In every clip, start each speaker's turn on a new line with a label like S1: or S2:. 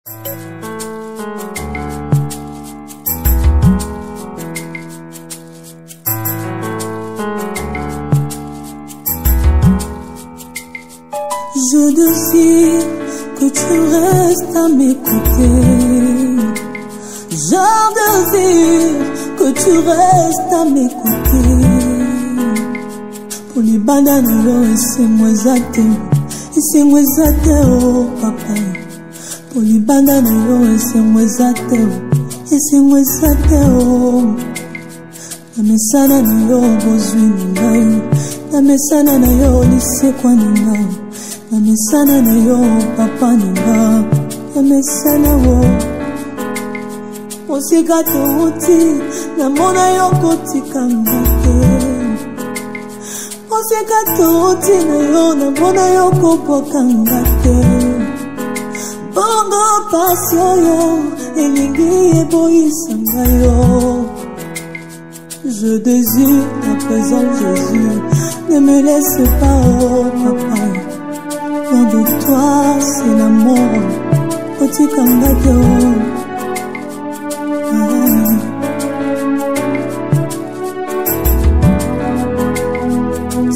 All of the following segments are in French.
S1: Je désire que tu restes à m'écouter. Je désire que tu restes à m'écouter. Pour les bananes, et c'est moi zate. Et c'est moi zate, oh papa. Pour les bananes, et c'est moi zate. Et c'est moi zate, oh. Na mesana na yo bozwi ngai. Na mesana na yo lise kwa ngai. Na mesana na yo papa nanga. Na mesana wo Osika touti na mona yo kotika ngate. Osika touti na yo na mona yo kopoka ngate. Bongo pasio yo elingi eboisa ngayo. Je désire ta présence, Jésus. Ne me laisse pas, oh papa. Loin de toi, c'est l'amour. Otikangate,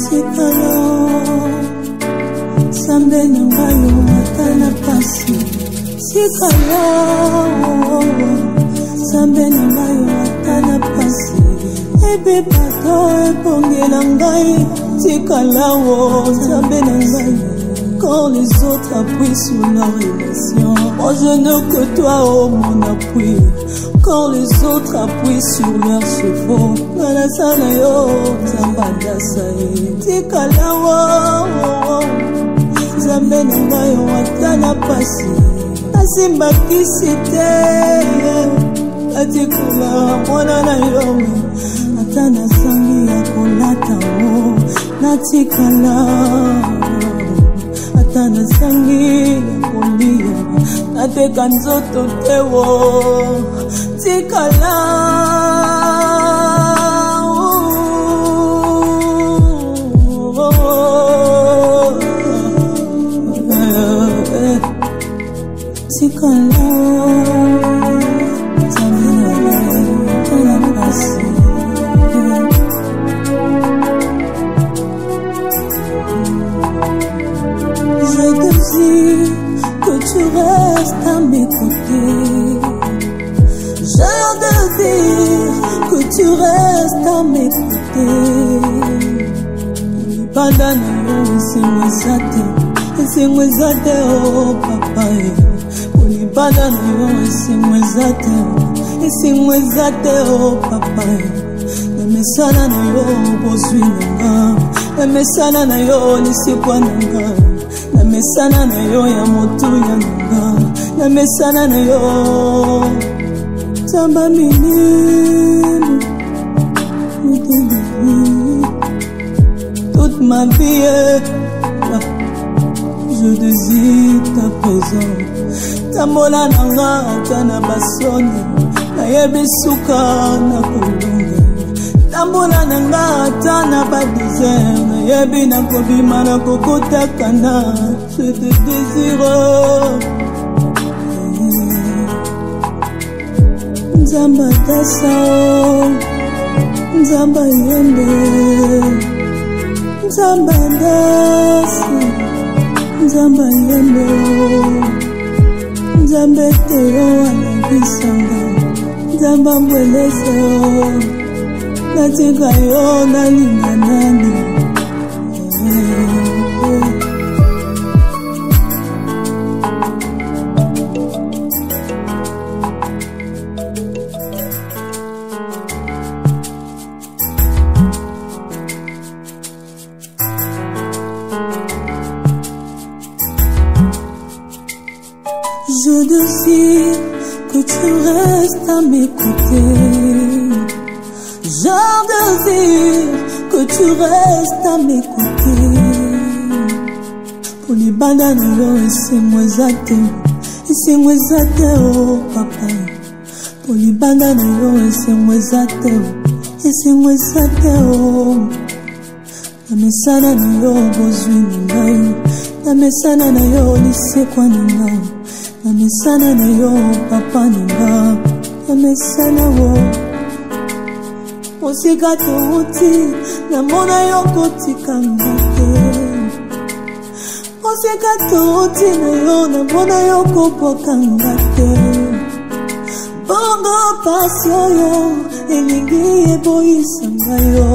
S1: Sikalo, Sambe Nangayo, Atana Pasi. Sikalo, Sambe Nangayo, Atana Pasi. Ebe pato epongela ngai tikalawo Nzambe na ngai. Quand les autres appuient sur la relation, moi je n'ai que toi, oh mon appui. Quand les autres appuient sur leurs chevaux, nalasana yo Nzambanda sae tikalawo Nzambe na ngai watana pasi asimba kisite atikula mwana na yo. Atana sangi ya kolata o natikala. Atana sangi ya kolia nateka nzoto tewo tikala. Tikala que tu restes à m'écouter. Je désire que tu restes à m'écouter. Bandana yo c'est moi zate. C'est moi zate oh papa. Bandana yo c'est moi zate. C'est moi zate oh papa. Na mesana na yo bozwi nanga. Na mesana na yo lisikwa nanga. Na mesana na yo ya motu ya nanga. Na mesana na yo Tamba minime. Toute ma vie je désire ta présence. Tambola nanga atana basoni. Na yebesuka na kolonga. Tambola nanga atana ba désert. Na yebi na kobima na kokota kana. Je te désire. Nzamba dasa Nzamba yembe Nzamba dasa Nzamba yembe Nzambe teo anabisanga Nzamba mbweleze natika yo nalinga nani. Je désire que tu restes à m'écouter. Je désire que tu restes à m'écouter. Pour les bananes, c'est moi zate. C'est moi zate, oh papa. Pour les bananes, c'est moi zate. C'est moi zate, oh. Na mesana na yo bozwi ngai. Na mesana na yo lise kwa ngai. Na mesana na yo papa ninga. Na mesana wo. Osika touti. Na mona yo kotika ngate. Osika touti na yo. Na mona yo kopoka ngate. Bongo pasio yo. Elingi eboisanga yo.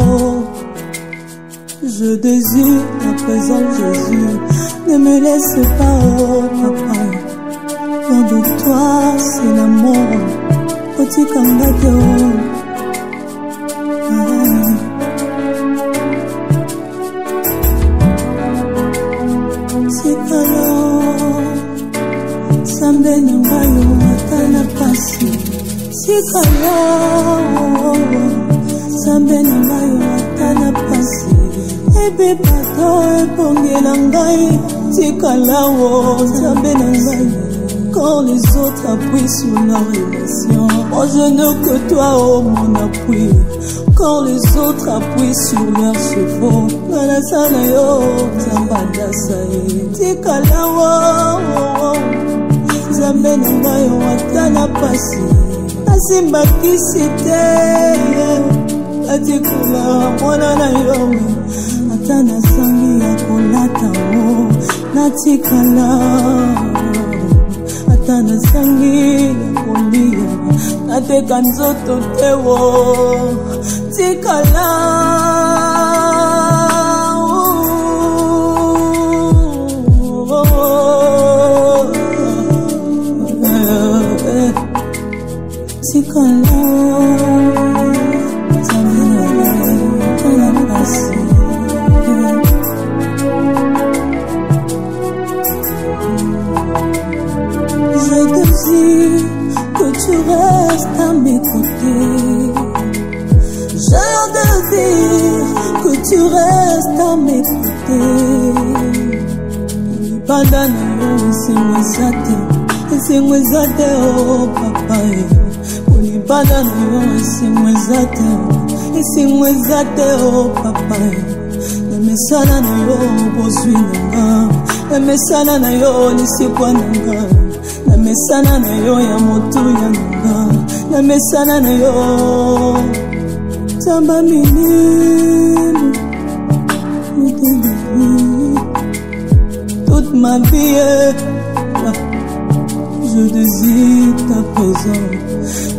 S1: Je désire ta présence, Jésus. Ne me laisse pas, oh papa. Loin de toi, c'est la mort. Oti kangato. Sikalo. Sambe nangayo atana pasi. Sikalo. Sambe nangayo atana pasi. Ebe bato epongela ngai. Tikalawo sambe nangai. Quand les autres appuient sur la relation, moi je n'ai que toi, oh mon appui. Quand les autres appuient sur leurs chevaux, nalasana yo, zambada sae. Tikalawo, zambe nangai yo atana pasi. Asimba kisite, atikula mwana na yo. Atana sangi ya kolata mo, natikala. Atana sangi ya kolia, nateka nzoto tewo, tikala. Tikala. Que tu restes à mes côtés. J'ai envie que tu restes à mes côtés. Bandana yo c'est mwezate oh papa. Bandana yo c'est mwezate oh papa. Na mesana na yo bozwi nanga. Na mesana na yo lisikwa nanga. Na mesana na yo ya moto ya nanga. Na mesana na yo tamba minime. Toute ma vie je désire ta présence.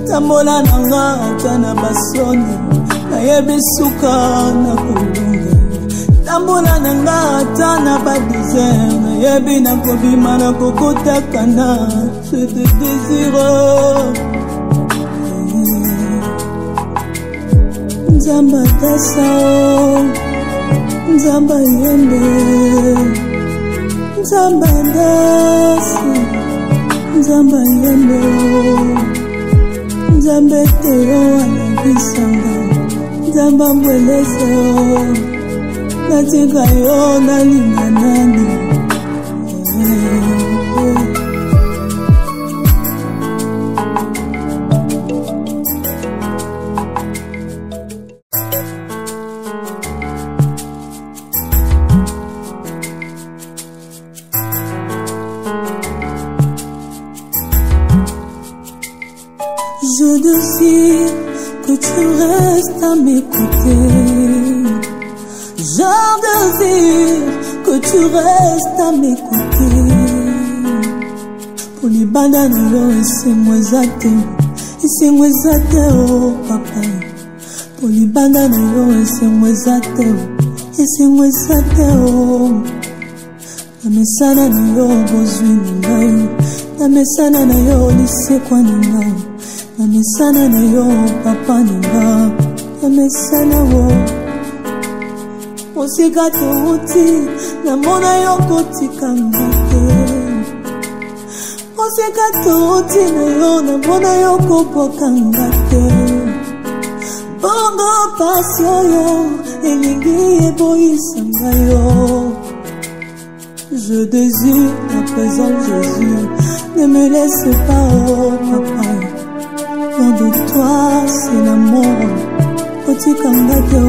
S1: Tambola nanga atana basoni. Na yebesuka na kolunga. Tambola nanga atana ba désert. Na yebi na kobima na kokota kana. Je te désire. Nzamba tasa. Nzamba yembe. Nzamba ndasi. Nzamba yembe. Nzambe teo anabisanga. Nzamba mbweleze o. Natika yo nalinga nani. Je désire que tu restes à mes côtés. J'ai désire que tu restes à mes côtés. Pour les bananes, c'est moi oh papa. Pour les bananes, c'est moi oh. Na mesana na yo bozwi ngai. Na mesana na yo lisekwa ngai. Na mesana na yo papa ninga. Na mesana wo. Osika touti. Na mona yo kotika ngate. Osika touti na yo. Na mona yo kopoka ngate. Bongo pasio yo. Elingi eboisanga yo. Je désire ta présence, Jésus. Ne me laisse pas, oh papa. Loin de toi, c'est la mort. Oti kangato.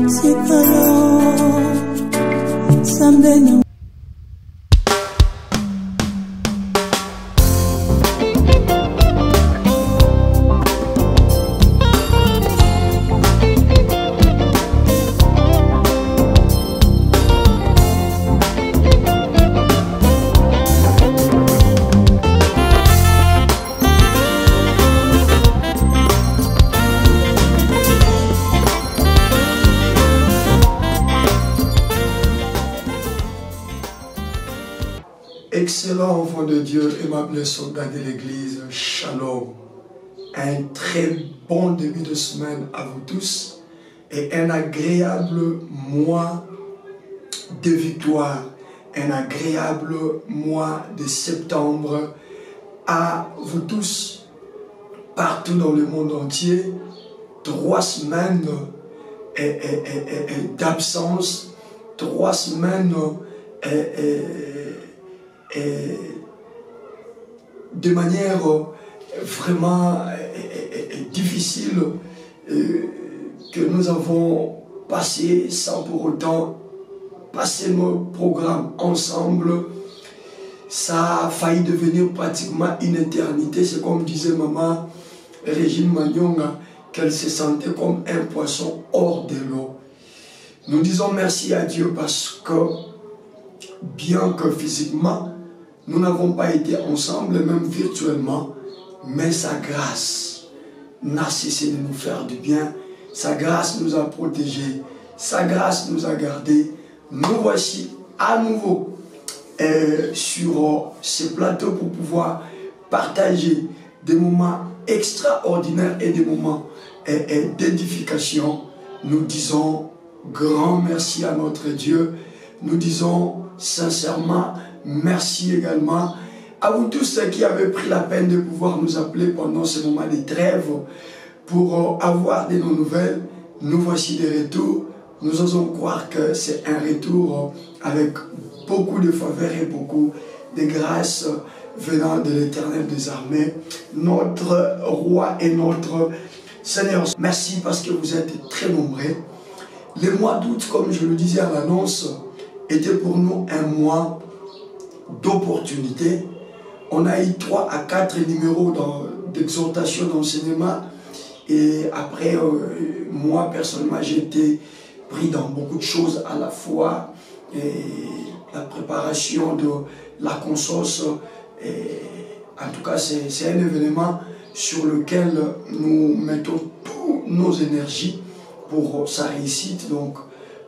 S1: C'est Nzambe.
S2: Excellent enfant de Dieu, aimable soldat de l'église, shalom. Un très bon début de semaine à vous tous et un agréable mois de victoire, un agréable mois de septembre à vous tous, partout dans le monde entier. 3 semaines d'absence, 3 semaines de manière vraiment difficile que nous avons passé sans pour autant passer nos programmes ensemble. Ça a failli devenir pratiquement une éternité. C'est comme disait maman Régine Manyonga, qu'elle se sentait comme un poisson hors de l'eau. Nous disons merci à Dieu parce que bien que physiquement nous n'avons pas été ensemble, même virtuellement, mais sa grâce n'a cessé de nous faire du bien. Sa grâce nous a protégés, sa grâce nous a gardés. Nous voici à nouveau sur ce plateau pour pouvoir partager des moments extraordinaires et des moments d'édification. Nous disons grand merci à notre Dieu. Nous disons sincèrement merci également à vous tous qui avez pris la peine de pouvoir nous appeler pendant ce moment de trêve pour avoir de nos nouvelles. Nous voici de retour. Nous osons croire que c'est un retour avec beaucoup de faveurs et beaucoup de grâces venant de l'Éternel des armées, notre roi et notre Seigneur. Merci parce que vous êtes très nombreux. Le mois d'août, comme je le disais à l'annonce, était pour nous un mois d'opportunité. On a eu 3 à 4 numéros d'exhortation d'enseignement et après, moi personnellement, j'ai été pris dans beaucoup de choses à la fois, et la préparation de la conscience, en tout cas c'est un événement sur lequel nous mettons toutes nos énergies pour sa réussite. Donc,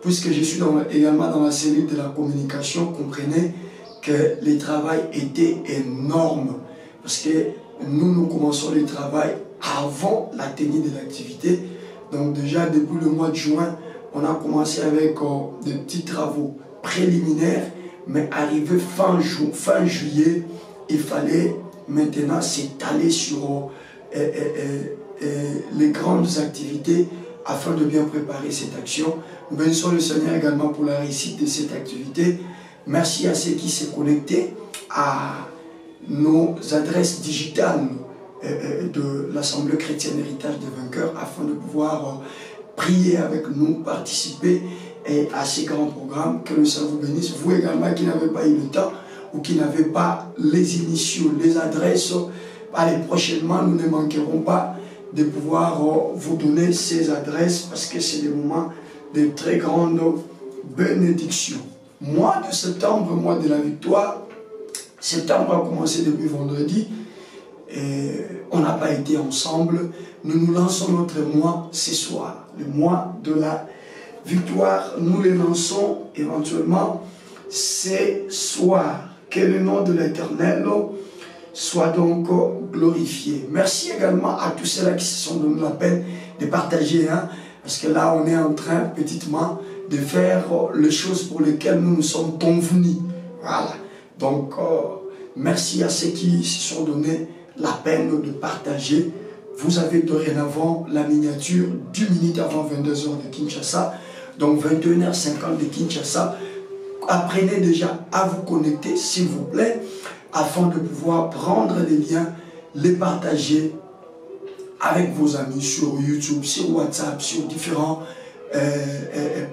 S2: puisque je suis également dans la cellule de la communication, comprenez que le travail était énorme. Parce que nous commençons le travail avant la tenue de l'activité. Donc déjà, depuis le mois de juin, on a commencé avec des petits travaux préliminaires. Mais arrivé fin juillet, il fallait maintenant s'étaler sur les grandes activités afin de bien préparer cette action. Nous bénissons le Seigneur également pour la réussite de cette activité. Merci à ceux qui s'est connectés à nos adresses digitales de l'Assemblée chrétienne Héritage des Vainqueurs afin de pouvoir prier avec nous, participer à ces grands programmes. Que le Seigneur vous bénisse. Vous également qui n'avez pas eu le temps ou qui n'avez pas les initiaux, les adresses, allez, prochainement nous ne manquerons pas de pouvoir vous donner ces adresses parce que c'est des moments de très grande bénédiction. Mois de septembre, mois de la victoire. Septembre a commencé depuis vendredi et on n'a pas été ensemble. Nous nous lançons notre mois ce soir, le mois de la victoire. Nous le lançons éventuellement ce soir. Que le nom de l'Éternel soit donc glorifié. Merci également à tous ceux-là qui se sont donné la peine de partager, hein, parce que là on est en train petitement de faire les choses pour lesquelles nous nous sommes convenus. Voilà. Donc merci à ceux qui se sont donné la peine de partager. Vous avez dorénavant la miniature du minute avant 22h de Kinshasa, donc 21h50 de Kinshasa. Apprenez déjà à vous connecter, s'il vous plaît, afin de pouvoir prendre les liens, les partager avec vos amis sur YouTube, sur WhatsApp, sur différentes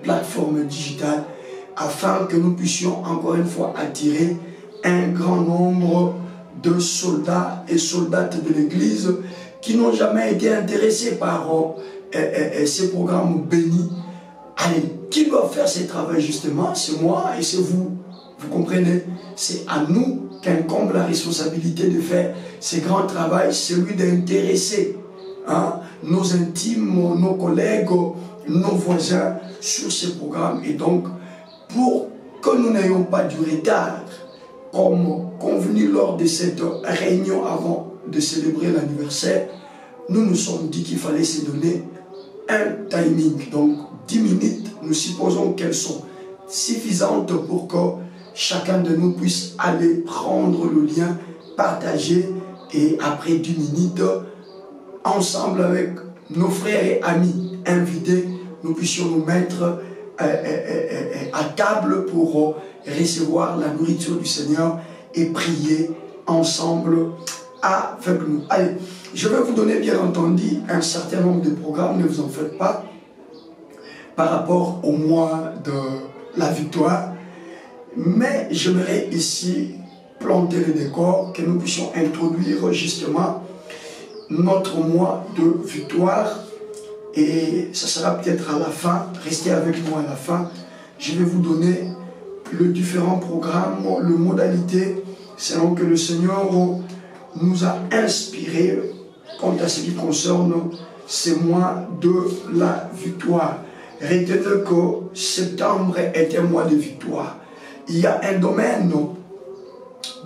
S2: plateformes digitales. afin que nous puissions encore une fois attirer un grand nombre de soldats et soldates de l'Église qui n'ont jamais été intéressés par ces programmes bénis. Allez, qui doit faire ce travail justement? C'est moi et c'est vous. Vous comprenez? C'est à nous qu'incombe la responsabilité de faire ce grand travail, celui d'intéresser nos intimes, nos collègues, nos voisins sur ces programmes. Et donc, pour que nous n'ayons pas du retard, comme convenu lors de cette réunion avant de célébrer l'anniversaire, nous nous sommes dit qu'il fallait se donner un timing. Donc 10 minutes, nous supposons qu'elles sont suffisantes pour que chacun de nous puisse aller prendre le lien, partager, et après 10 minutes, ensemble avec nos frères et amis invités, nous puissions nous mettre à table pour recevoir la nourriture du Seigneur et prier ensemble avec nous. Allez, je vais vous donner bien entendu un certain nombre de programmes, ne vous en faites pas, par rapport au mois de la victoire. Mais j'aimerais ici planter le décor, que nous puissions introduire justement notre mois de victoire. Et ça sera peut-être à la fin, restez avec moi à la fin. Je vais vous donner le différent programme, les modalités, selon que le Seigneur nous a inspiré quant à ce qui concerne ces mois de la victoire. Retenez que septembre est un mois de victoire. Il y a un domaine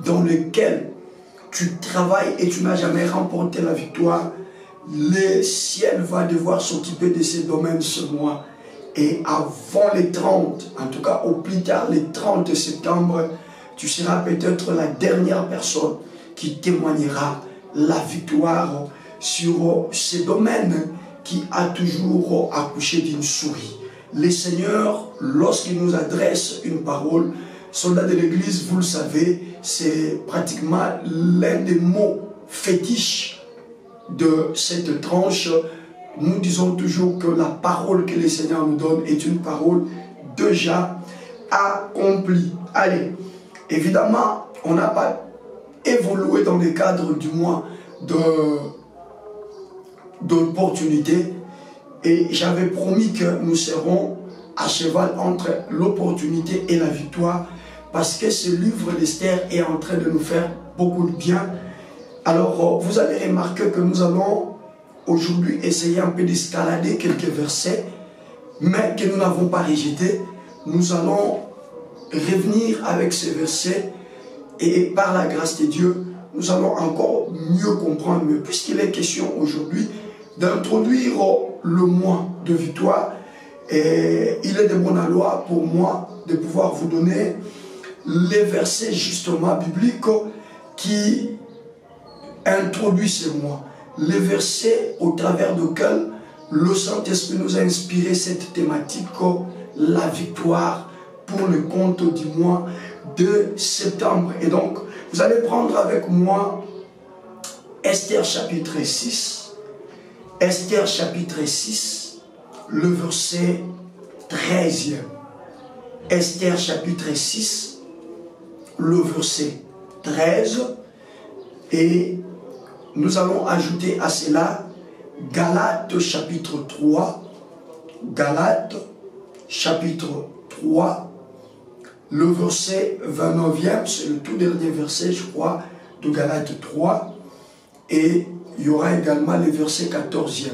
S2: dans lequel tu travailles et tu n'as jamais remporté la victoire. Le ciel va devoir s'occuper de ces domaines ce mois. Et avant les 30, en tout cas au plus tard les 30 septembre, tu seras peut-être la dernière personne qui témoignera la victoire sur ces domaines qui a toujours accouché d'une souris. Le Seigneur, lorsqu'il nous adresse une parole, soldats de l'Église, vous le savez, c'est pratiquement l'un des mots fétiches de cette tranche. Nous disons toujours que la parole que le Seigneur nous donne est une parole déjà accomplie. Allez, évidemment, on n'a pas évolué dans le cadre du mois d'opportunité, et j'avais promis que nous serons à cheval entre l'opportunité et la victoire, parce que ce livre d'Esther est en train de nous faire beaucoup de bien. Alors, vous allez remarquer que nous allons aujourd'hui essayer un peu d'escalader quelques versets, mais que nous n'avons pas rejetés. Nous allons revenir avec ces versets et par la grâce de Dieu, nous allons encore mieux comprendre, puisqu'il est question aujourd'hui d'introduire le mois de victoire. Et il est de bonne loi pour moi de pouvoir vous donner les versets justement bibliques qui introduisent ce mois. Les versets au travers desquels le Saint-Esprit nous a inspiré cette thématique, la victoire pour le compte du mois de septembre. Et donc, vous allez prendre avec moi Esther chapitre 6. Esther chapitre 6, le verset 13e. Esther chapitre 6, le verset 13. Et nous allons ajouter à cela Galates chapitre 3. Galates chapitre 3, le verset 29e, c'est le tout dernier verset, je crois, de Galates 3. Et il y aura également le verset 14e.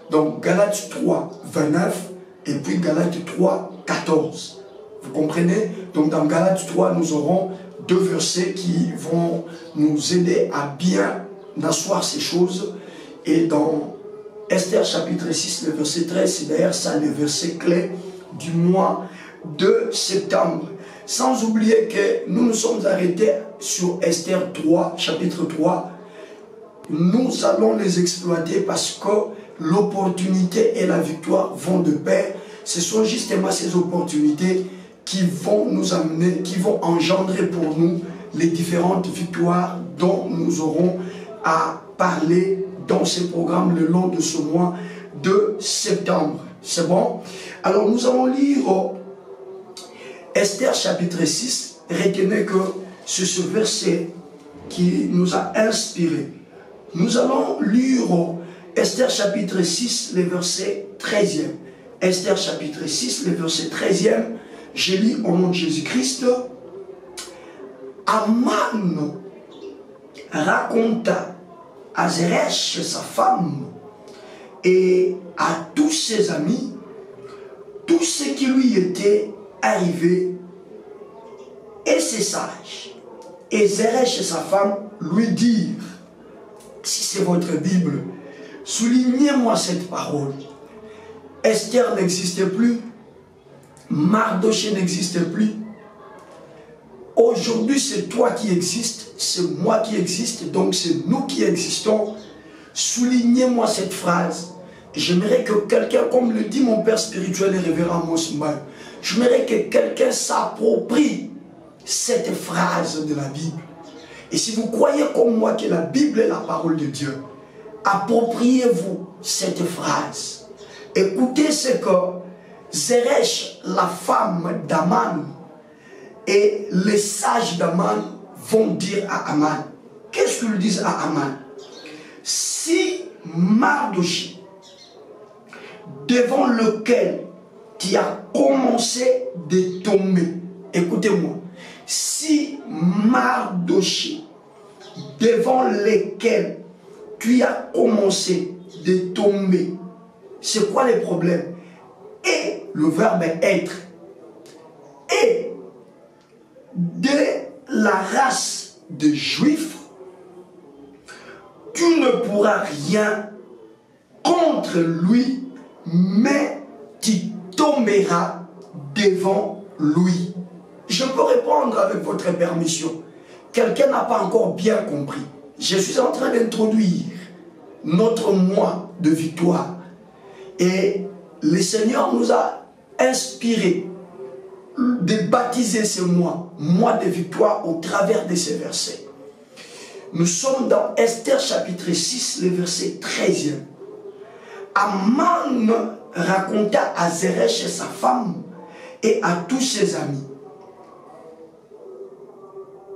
S2: Donc Galates 3, 29 et puis Galates 3, 14. Vous comprenez? Donc dans Galates 3, nous aurons deux versets qui vont nous aider à bien asseoir ces choses. Et dans Esther chapitre 6, le verset 13, c'est d'ailleurs ça le verset clé du mois de septembre. Sans oublier que nous nous sommes arrêtés sur Esther 3, chapitre 3. Nous allons les exploiter parce que l'opportunité et la victoire vont de pair. Ce sont justement ces opportunités qui vont nous amener, qui vont engendrer pour nous les différentes victoires dont nous aurons à parler dans ces programmes le long de ce mois de septembre. C'est bon? Alors nous allons lire Esther chapitre 6, retenez que c'est ce verset qui nous a inspiré. Nous allons lire Esther chapitre 6, le verset 13e. Esther chapitre 6, le verset 13e. Je lis au nom de Jésus-Christ. Aman raconta à Zeresh, sa femme, et à tous ses amis, tout ce qui lui était arrivé, et ses sages. Et Zeresh et sa femme lui dirent, si c'est votre Bible, soulignez-moi cette parole. Esther n'existait plus, Mardoché n'existait plus. Aujourd'hui, c'est toi qui existes, c'est moi qui existe, donc c'est nous qui existons. Soulignez-moi cette phrase. J'aimerais que quelqu'un, comme le dit mon père spirituel et révérend Mosman, j'aimerais que quelqu'un s'approprie cette phrase de la Bible. Et si vous croyez comme moi que la Bible est la parole de Dieu, appropriez-vous cette phrase. Écoutez ce que Zeresh, la femme d'Aman, et les sages d'Aman vont dire à Aman. Qu'est-ce qu'ils disent à Aman? Si Mardoché, devant lequel tu as commencé de tomber, écoutez-moi, si Mardoché, devant lequel tu as commencé de tomber, c'est quoi le problème? Et le verbe être, et de la race des Juifs, tu ne pourras rien contre lui, mais tu tomberas devant lui. Je peux répondre avec votre permission. Quelqu'un n'a pas encore bien compris. Je suis en train d'introduire notre mois de victoire. Et le Seigneur nous a inspiré de baptiser ce mois de victoire au travers de ces versets. Nous sommes dans Esther chapitre 6, le verset 13e. Aman raconta à Zeresh et sa femme et à tous ses amis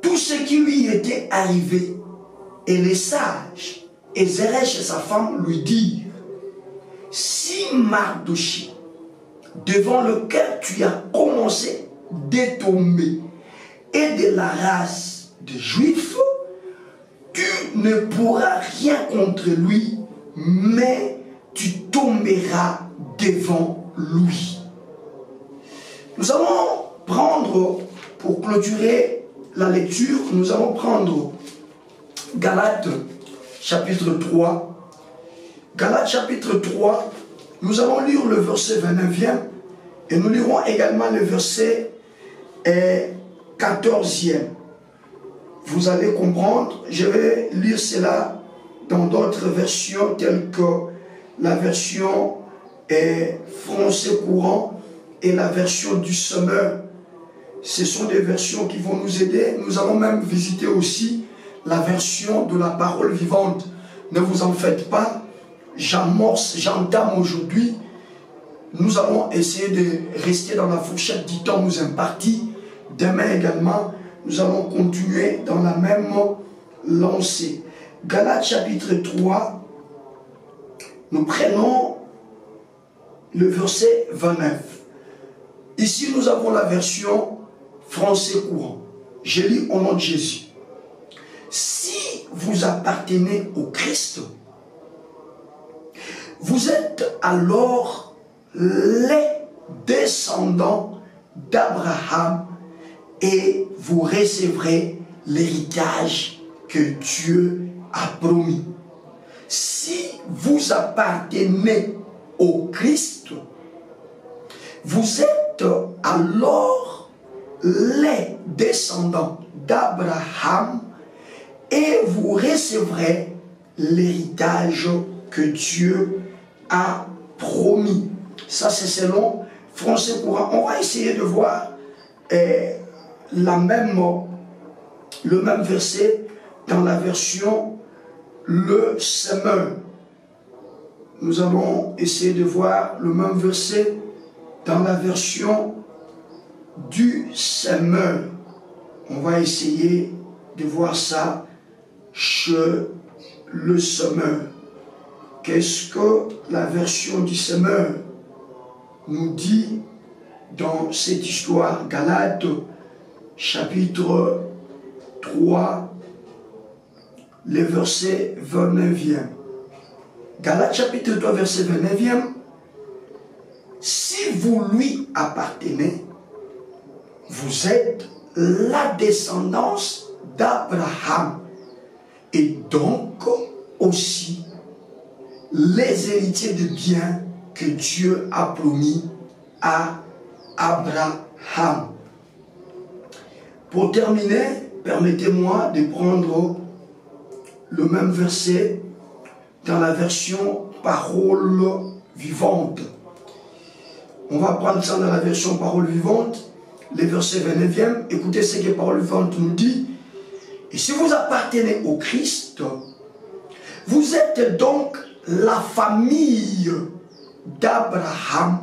S2: tout ce qui lui était arrivé, et les sages et Zeresh et sa femme lui dirent, si Mardoché, devant lequel tu as commencé de tomber, et de la race des Juifs, tu ne pourras rien contre lui, mais tu tomberas devant lui. Nous allons prendre, pour clôturer la lecture, nous allons prendre Galates chapitre 3. Galates chapitre 3, nous allons lire le verset 29e et nous lirons également le verset 14e. Vous allez comprendre, je vais lire cela dans d'autres versions telles que la version français courant et la version du Semeur. Ce sont des versions qui vont nous aider. Nous allons même visiter aussi la version de la parole vivante. Ne vous en faites pas. J'entame aujourd'hui. Nous allons essayer de rester dans la fourchette du temps nous imparti. Demain également, nous allons continuer dans la même lancée. Galates chapitre 3, nous prenons le verset 29. Ici, nous avons la version français courant. Je lis au nom de Jésus. Si vous appartenez au Christ, vous êtes alors les descendants d'Abraham et vous recevrez l'héritage que Dieu a promis. Si vous appartenez au Christ, vous êtes alors les descendants d'Abraham et vous recevrez l'héritage que Dieu a promis. Ça, c'est selon français courant. On va essayer de voir le même verset dans la version Le Semeur. Nous allons essayer de voir le même verset dans la version du semeur. On va essayer de voir ça chez le semeur. Qu'est-ce que la version du semeur nous dit dans cette histoire? Galates, chapitre 3, le verset 29e. Galates, chapitre 3, verset 29e. Si vous lui appartenez, vous êtes la descendance d'Abraham et donc aussi les héritiers de biens que Dieu a promis à Abraham. Pour terminer, permettez-moi de prendre le même verset dans la version parole vivante. On va prendre ça dans la version parole vivante, les versets 29e. Écoutez ce que parole vivante nous dit. Et si vous appartenez au Christ, vous êtes donc la famille d'Abraham.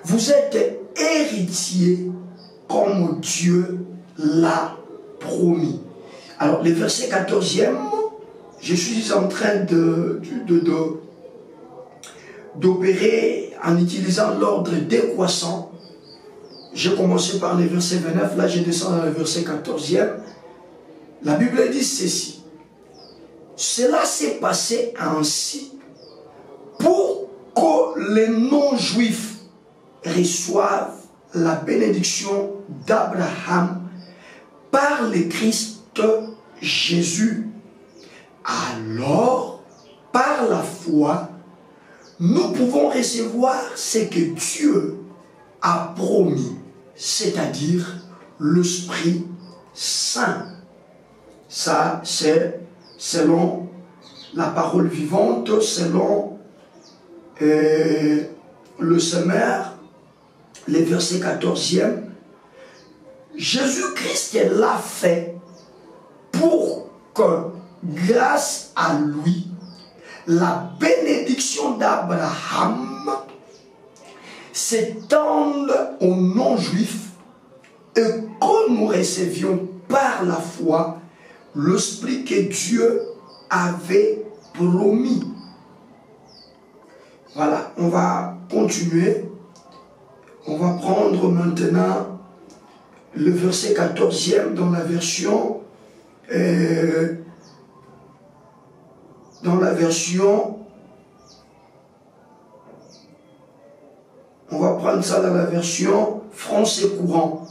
S2: Vous êtes héritier comme Dieu l'a promis. Alors, le verset 14e, je suis en train d'opérer en utilisant l'ordre décroissant. J'ai commencé par le verset 29, là je descends dans le verset 14e. La Bible dit ceci. Cela s'est passé ainsi pour que les non-juifs reçoivent la bénédiction d'Abraham par le Christ Jésus. Alors, par la foi, nous pouvons recevoir ce que Dieu a promis, c'est-à-dire l'Esprit Saint. Ça, c'est selon la parole vivante, selon le semeur, les versets 14e. Jésus-Christ l'a fait pour que, grâce à lui, la bénédiction d'Abraham s'étende aux non-juifs et que nous recevions par la foi l'esprit que Dieu avait promis. Voilà, on va continuer. On va prendre maintenant le verset 14e dans la version on va prendre ça dans la version français courant.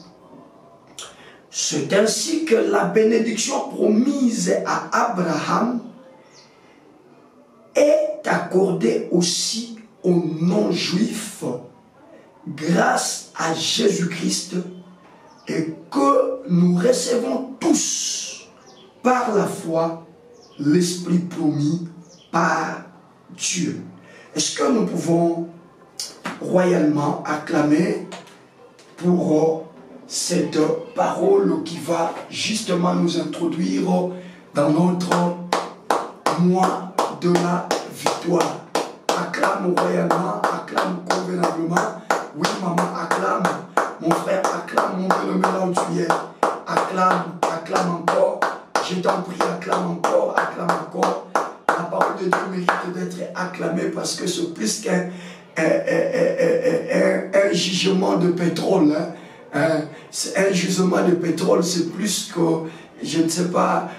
S2: C'est ainsi que la bénédiction promise à Abraham est accordée aussi aux non-juifs grâce à Jésus-Christ et que nous recevons tous par la foi l'Esprit promis par Dieu. Est-ce que nous pouvons royalement acclamer pour cette parole qui va justement nous introduire dans notre mois de la victoire? Acclame royalement, acclame convenablement. Oui, maman, acclame. Mon frère, acclame. Mon bien-aimé, là où tu es. Acclame, acclame encore. Je t'en prie, acclame encore, acclame encore. La parole de Dieu mérite d'être acclamée parce que c'est plus qu'un jugement de pétrole. C'est un jugement de pétrole, c'est plus que, je ne sais pas,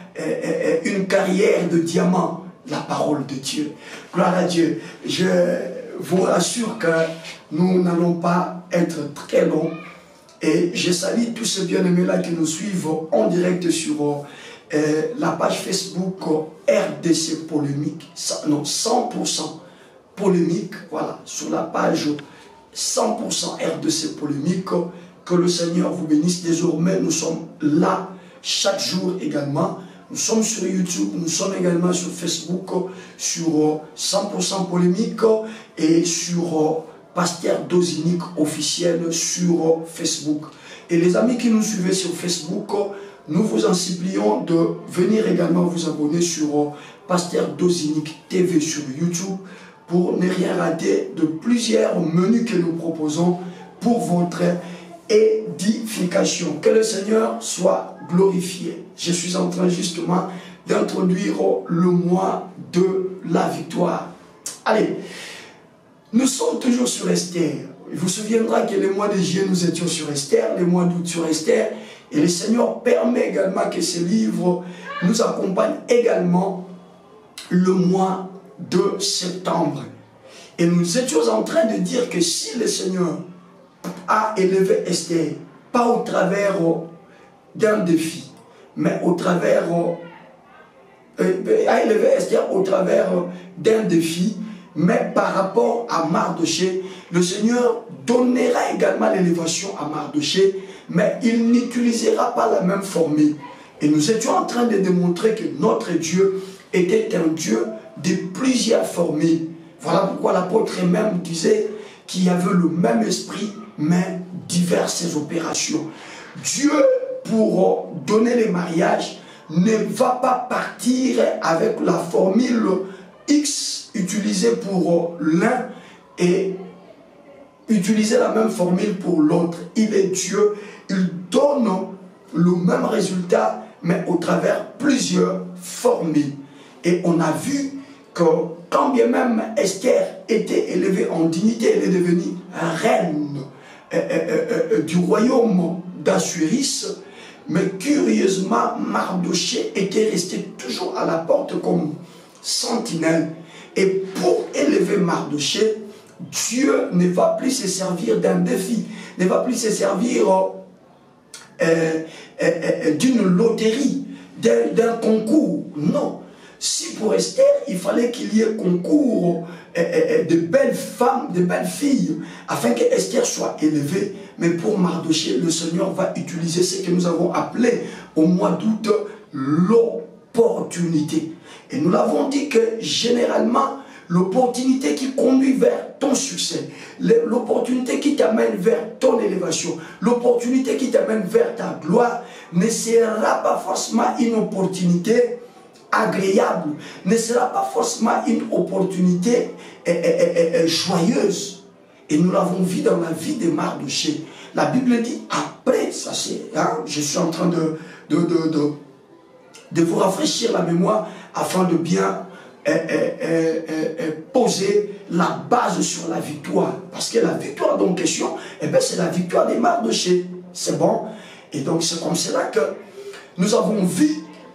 S2: une carrière de diamants. La parole de Dieu. Gloire à Dieu. Je vous rassure que nous n'allons pas être très longs. Et je salue tous ces bien-aimés-là qui nous suivent en direct sur la page Facebook RDC Polémique. Non, 100% Polémique. Voilà, sur la page 100% RDC Polémique. Que le Seigneur vous bénisse. Désormais, nous sommes là chaque jour également. Nous sommes sur YouTube, nous sommes également sur Facebook, sur 100% Polémique et sur Pasteur Dozinique officiel sur Facebook. Et les amis qui nous suivent sur Facebook, nous vous en supplions de venir également vous abonner sur Pasteur Dozinique TV sur YouTube pour ne rien rater de plusieurs menus que nous proposons pour votre édification. Que le Seigneur soit glorifié. Je suis en train justement d'introduire le mois de la victoire. Allez, nous sommes toujours sur Esther. Il vous souviendra que les mois de juillet, nous étions sur Esther, les mois d'août sur Esther. Et le Seigneur permet également que ce livre nous accompagne également le mois de septembre. Et nous étions en train de dire que si le Seigneur a élevé Esther, pas au travers d'un défi, mais au travers, a élevé Esther au travers d'un défi, mais par rapport à Mardoché, le Seigneur donnera également l'élévation à Mardoché, mais il n'utilisera pas la même formule. Et nous étions en train de démontrer que notre Dieu était un Dieu de plusieurs formules. Voilà pourquoi l'apôtre même disait qu'il y avait le même esprit, mais diverses opérations. Dieu, pour donner les mariages, ne va pas partir avec la formule X utilisée pour l'un et utiliser la même formule pour l'autre. Il est Dieu, il donne le même résultat, mais au travers plusieurs formules. Et on a vu que quand bien même Esther était élevée en dignité, elle est devenue reine du royaume d'Assuris, mais curieusement, Mardoché était resté toujours à la porte comme sentinelle. Et pour élever Mardoché, Dieu ne va plus se servir d'un défi, ne va plus se servir d'une loterie, d'un concours. Non. Si pour Esther, il fallait qu'il y ait concours de belles femmes, de belles filles, afin que Esther soit élevée, mais pour Mardoché, le Seigneur va utiliser ce que nous avons appelé au mois d'août l'opportunité. Et nous l'avons dit que généralement, l'opportunité qui conduit vers ton succès, l'opportunité qui t'amène vers ton élévation, l'opportunité qui t'amène vers ta gloire, ne sera pas forcément une opportunité agréable, ne sera pas forcément une opportunité joyeuse. Et nous l'avons vu dans la vie de Mardoché. La Bible dit après, ça c'est, hein, je suis en train de vous rafraîchir la mémoire afin de bien poser la base sur la victoire. Parce que la victoire en question, eh ben, c'est la victoire des Mardoché. C'est bon. Et donc c'est comme cela que nous avons vu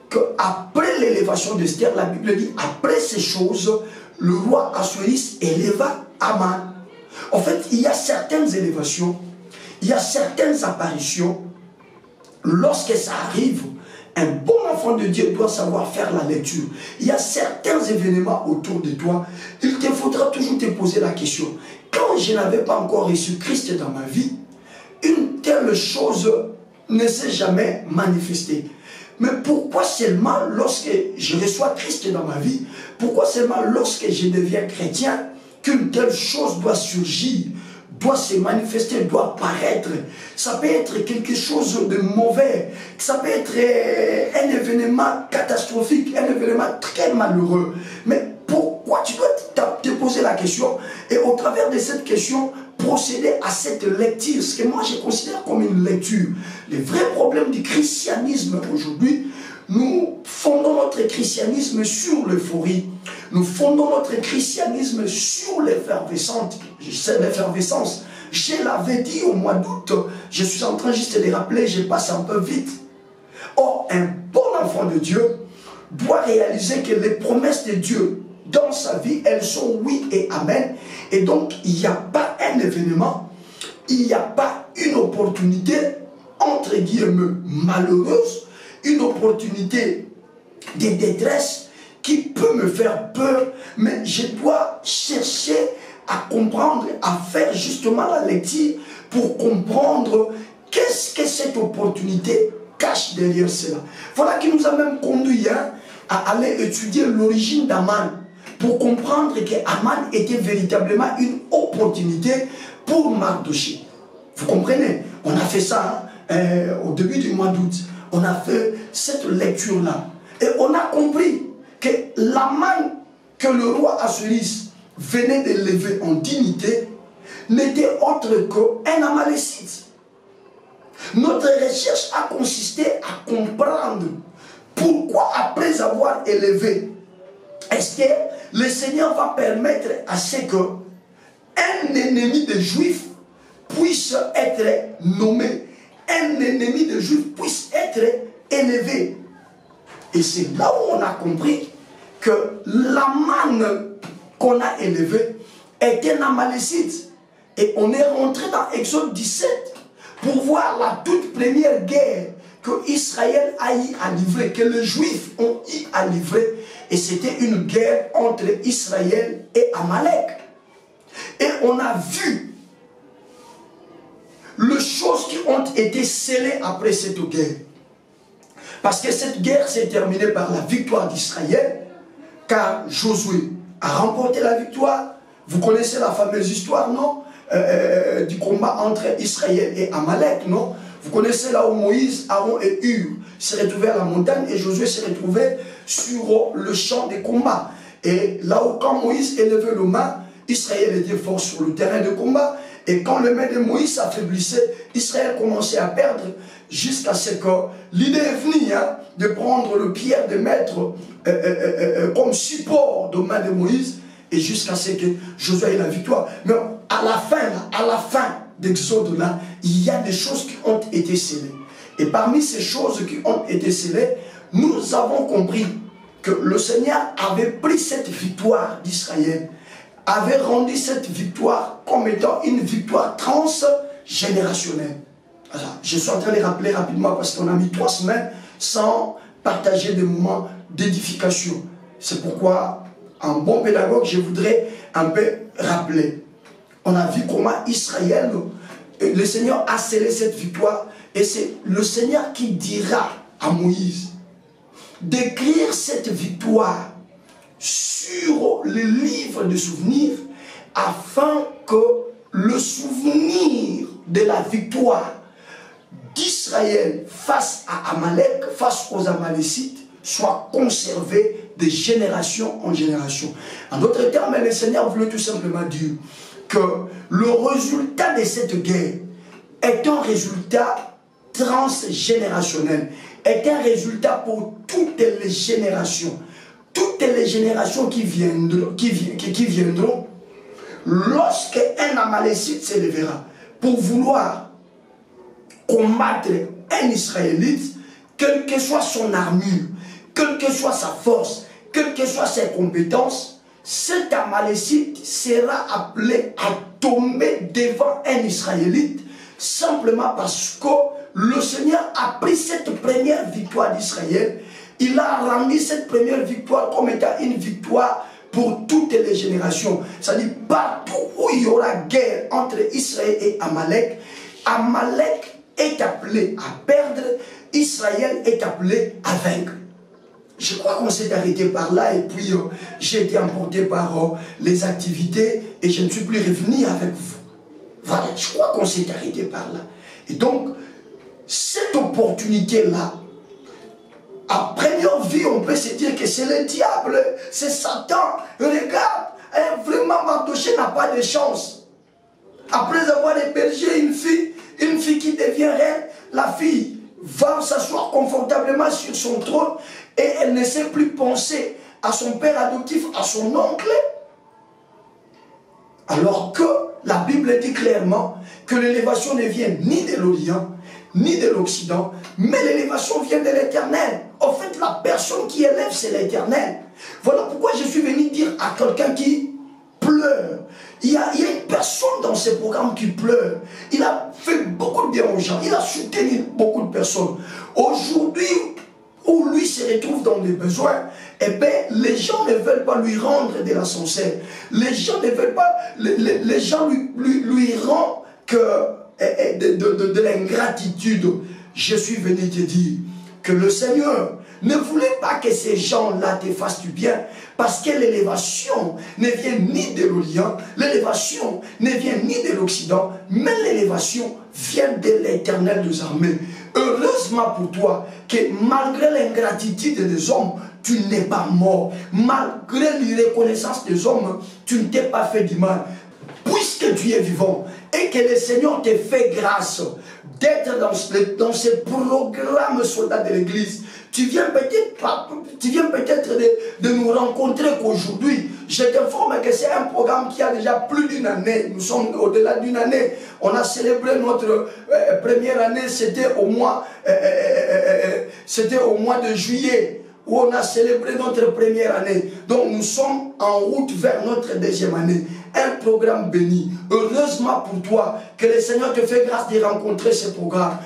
S2: qu'après l'élévation d'Esther, la Bible dit, après ces choses, le roi Assuérus éleva Aman. En fait, il y a certaines élévations, il y a certaines apparitions. Lorsque ça arrive, un bon enfant de Dieu doit savoir faire la lecture. Il y a certains événements autour de toi. Il te faudra toujours te poser la question. Quand je n'avais pas encore reçu Christ dans ma vie, une telle chose ne s'est jamais manifestée. Mais pourquoi seulement lorsque je reçois Christ dans ma vie, pourquoi seulement lorsque je deviens chrétien, qu'une telle chose doit surgir, doit se manifester, doit paraître? Ça peut être quelque chose de mauvais, ça peut être un événement catastrophique, un événement très malheureux. Mais pourquoi tu dois te poser la question et au travers de cette question, procéder à cette lecture, ce que moi je considère comme une lecture. Les vrais problèmes du christianisme aujourd'hui, nous fondons notre christianisme sur l'euphorie. Nous fondons notre christianisme sur l'effervescence. Je l'avais dit au mois d'août, je suis en train juste de rappeler, je passe un peu vite. Or, un bon enfant de Dieu doit réaliser que les promesses de Dieu dans sa vie, elles sont oui et amen. Et donc, il n'y a pas un événement, il n'y a pas une opportunité, entre guillemets, malheureuse, une opportunité de détresse qui peut me faire peur, mais je dois chercher à comprendre, à faire justement la lecture pour comprendre qu'est-ce que cette opportunité cache derrière cela. Voilà qui nous a même conduit à aller étudier l'origine d'Aman, pour comprendre qu'Aman était véritablement une opportunité pour Mardoché. Vous comprenez? On a fait ça au début du mois d'août. On a fait cette lecture-là. Et on a compris que l'Aman que le roi Assuérus venait d'élever en dignité n'était autre qu'un Amalécite. Notre recherche a consisté à comprendre pourquoi, après avoir élevé Esther, le Seigneur va permettre à ce que un ennemi des Juifs puisse être nommé, un ennemi des Juifs puisse être élevé. Et c'est là où on a compris que l'Aman qu'on a élevé était un Amalécite. Et on est rentré dans Exode 17 pour voir la toute première guerre que Israël a eu à livrer, que les Juifs ont eu à livrer. Et c'était une guerre entre Israël et Amalek. Et on a vu les choses qui ont été scellées après cette guerre. Parce que cette guerre s'est terminée par la victoire d'Israël, car Josué a remporté la victoire. Vous connaissez la fameuse histoire, non? Du combat entre Israël et Amalek, non? Vous connaissez là où Moïse, Aaron et Hur se retrouvaient à la montagne et Josué se retrouvait sur le champ des combats. Et là où quand Moïse élevait le main, Israël était fort sur le terrain de combat. Et quand le main de Moïse s'affaiblissait, Israël commençait à perdre jusqu'à ce que l'idée est venue de prendre le pierre de mettre comme support de main de Moïse et jusqu'à ce que Josué ait la victoire. Mais à la fin d'Exode là, il y a des choses qui ont été scellées. Et parmi ces choses qui ont été scellées, nous avons compris que le Seigneur avait pris cette victoire d'Israël, avait rendu cette victoire comme étant une victoire transgénérationnelle. Alors, je suis en train de rappeler rapidement parce qu'on a mis 3 semaines sans partager des moments d'édification. C'est pourquoi, en bon pédagogue, je voudrais un peu rappeler. On a vu comment Israël, le Seigneur a scellé cette victoire et c'est le Seigneur qui dira à Moïse d'écrire cette victoire sur le livre de souvenirs afin que le souvenir de la victoire d'Israël face à Amalek, face aux Amalécites, soit conservé de génération en génération. En d'autres termes, le Seigneur voulait tout simplement dire que le résultat de cette guerre est un résultat transgénérationnel, est un résultat pour toutes les générations. Toutes les générations qui viendront, lorsque un Amalécite se lèvera pour vouloir combattre un Israélite, quelle que soit son armure, quelle que soit sa force, quelles que soient ses compétences, cet Amalécite sera appelé à tomber devant un Israélite simplement parce que le Seigneur a pris cette première victoire d'Israël. Il a rendu cette première victoire comme étant une victoire pour toutes les générations. C'est-à-dire partout où il y aura guerre entre Israël et Amalek, Amalek est appelé à perdre, Israël est appelé à vaincre. Je crois qu'on s'est arrêté par là et puis j'ai été emporté par les activités et je ne suis plus revenu avec vous. Voilà, je crois qu'on s'est arrêté par là. Et donc, cette opportunité-là, à première vue, on peut se dire que c'est le diable, c'est Satan. Regarde, vraiment Mardochée n'a pas de chance. Après avoir hébergé une fille qui devient reine, la fille va s'asseoir confortablement sur son trône et elle ne sait plus penser à son père adoptif, à son oncle. Alors que la Bible dit clairement que l'élévation ne vient ni de l'Orient, ni de l'Occident, mais l'élévation vient de l'Éternel. En fait, la personne qui élève, c'est l'Éternel. Voilà pourquoi je suis venu dire à quelqu'un qui pleure. Il y a une personne dans ce programme qui pleure. Il a fait beaucoup de bien aux gens. Il a soutenu beaucoup de personnes. Aujourd'hui, où lui se retrouve dans des besoins, eh bien, les gens ne veulent pas lui rendre de la sincère. Les gens ne veulent pas, les gens lui rendent de l'ingratitude. Je suis venu te dire que le Seigneur ne voulait pas que ces gens-là te fassent du bien, parce que l'élévation ne vient ni de l'Orient, l'élévation ne vient ni de l'Occident, mais l'élévation vient de l'Éternel des armées. Heureusement pour toi que malgré l'ingratitude des hommes, tu n'es pas mort. Malgré l'irreconnaissance des hommes, tu ne t'es pas fait du mal. Puisque tu es vivant, et que le Seigneur te fait grâce d'être dans ce programme soldat de l'église. Tu viens peut-être de nous rencontrer qu'aujourd'hui. Je t'informe que c'est un programme qui a déjà plus d'une année. Nous sommes au-delà d'une année. On a célébré notre première année, c'était au mois de juillet, où on a célébré notre première année. Donc nous sommes en route vers notre deuxième année. Un programme béni. Heureusement pour toi que le Seigneur te fait grâce de rencontrer ce programme.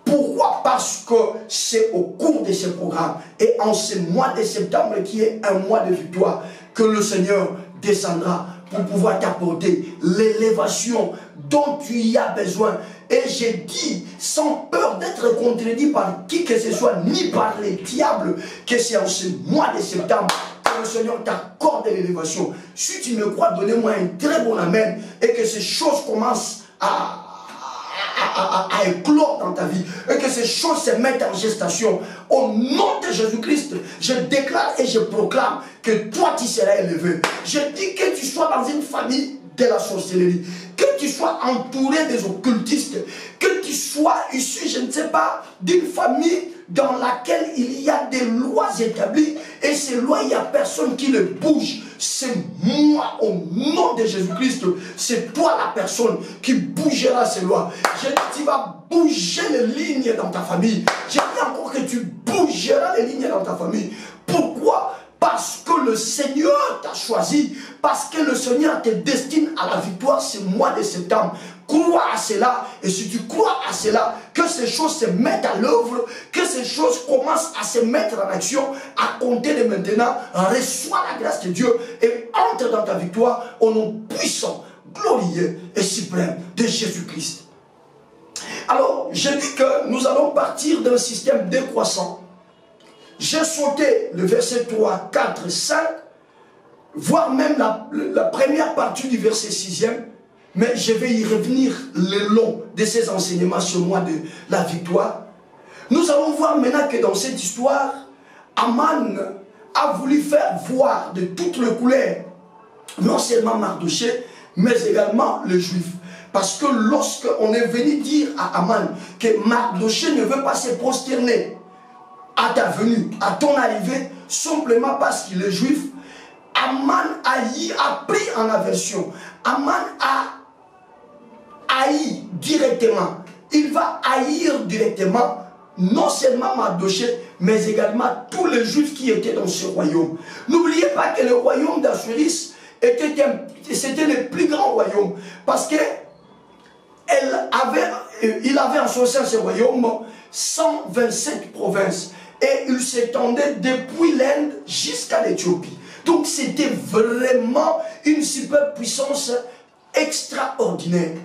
S2: Pourquoi? Parce que c'est au cours de ce programme et en ce mois de septembre qui est un mois de victoire que le Seigneur descendra pour pouvoir t'apporter l'élévation dont tu y as besoin. Et j'ai dit, sans peur d'être contredit par qui que ce soit, ni par les diables, que c'est en ce mois de septembre que le Seigneur t'accorde l'élévation. Si tu me crois, donnez-moi un très bon amen et que ces choses commencent à éclore dans ta vie et que ces choses se mettent en gestation. Au nom de Jésus-Christ, je déclare et je proclame que toi tu seras élevé. Je dis que tu sois dans une famille de la sorcellerie, que tu sois entouré des occultistes, que tu sois issu, je ne sais pas, d'une famille dans laquelle il y a des lois établies et ces lois, il n'y a personne qui les bouge. C'est moi, au nom de Jésus-Christ, c'est toi la personne qui bougera ces lois. Je dis, tu vas bouger les lignes dans ta famille. Je dis encore que tu bougeras les lignes dans ta famille. Pourquoi? Parce que le Seigneur t'a choisi, parce que le Seigneur te destine à la victoire ce mois de septembre. Crois à cela, et si tu crois à cela, que ces choses se mettent à l'œuvre, que ces choses commencent à se mettre en action, à compter de maintenant, reçois la grâce de Dieu et entre dans ta victoire au nom puissant, glorieux et suprême de Jésus-Christ. Alors, je dis que nous allons partir d'un système décroissant. J'ai sauté le verset 3, 4, 5, voire même la première partie du verset 6e, mais je vais y revenir le long de ces enseignements sur moi de la victoire. Nous allons voir maintenant que dans cette histoire, Aman a voulu faire voir de toutes les couleurs, non seulement Mardochée, mais également les Juifs. Parce que lorsqu'on est venu dire à Aman que Mardochée ne veut pas se prosterner à ta venue, à ton arrivée, simplement parce qu'il est juif, Aman a pris en aversion. Aman a haï directement. Il va haïr directement non seulement Mardochée, mais également tous les juifs qui étaient dans ce royaume. N'oubliez pas que le royaume d'Assuris c'était le plus grand royaume, parce que il avait en son sein ce royaume 127 provinces. Et il s'étendait depuis l'Inde jusqu'à l'Éthiopie. Donc c'était vraiment une superpuissance extraordinaire.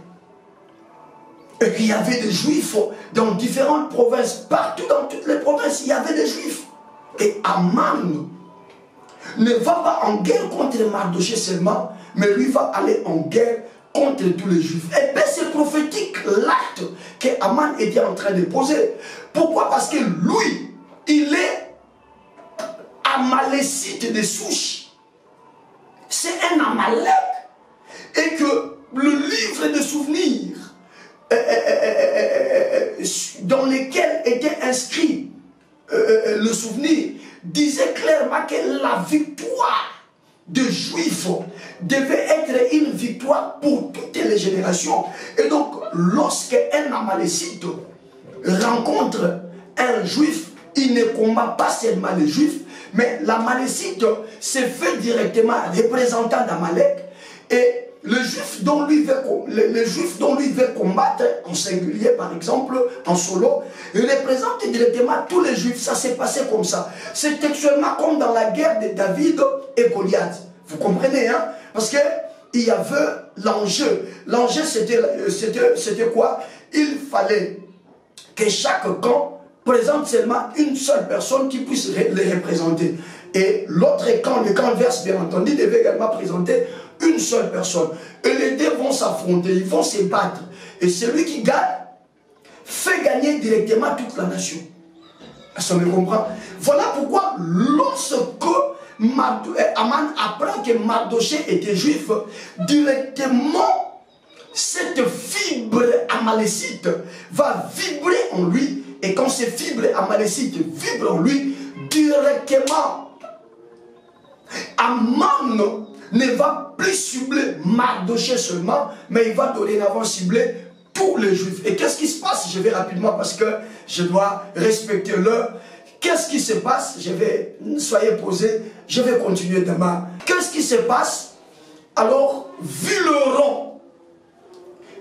S2: Et qu'il y avait des Juifs dans différentes provinces. Partout dans toutes les provinces, il y avait des Juifs. Et Aman ne va pas en guerre contre Mardochée seulement, mais lui va aller en guerre contre tous les Juifs. Et bien c'est prophétique l'acte que Aman était en train de poser. Pourquoi? Parce que lui, il est amalécite de souche. C'est un Amalek. Et que le livre de souvenirs dans lequel était inscrit le souvenir disait clairement que la victoire des Juifs devait être une victoire pour toutes les générations. Et donc, lorsqu'un Amalécite rencontre un Juif, il ne combat pas seulement les Juifs, mais l'Amalécite se fait directement représentant d'Amalek. Et le Juif dont lui veut combattre, en singulier par exemple, en solo, il représente directement tous les Juifs. Ça s'est passé comme ça. C'est textuellement comme dans la guerre de David et Goliath. Vous comprenez, hein? Parce qu'il y avait l'enjeu. L'enjeu, c'était quoi? Il fallait que chaque camp présente seulement une seule personne qui puisse les représenter. Et l'autre camp, le camp adverse, bien entendu, devait également présenter une seule personne. Et les deux vont s'affronter, ils vont se battre. Et celui qui gagne fait gagner directement toute la nation. Ça me comprend? Voilà pourquoi lorsque Aman apprend que Mardochée était juif, directement cette fibre amalécite va vibrer en lui. Et quand ces fibres amalécites vibrent en lui, directement, Aman ne va plus cibler Mardochée seulement, mais il va dorénavant cibler tous les Juifs. Et qu'est-ce qui se passe? Je vais rapidement parce que je dois respecter l'heure. Qu'est-ce qui se passe? Soyez posés, je vais continuer demain. Qu'est-ce qui se passe? Alors, vu le rang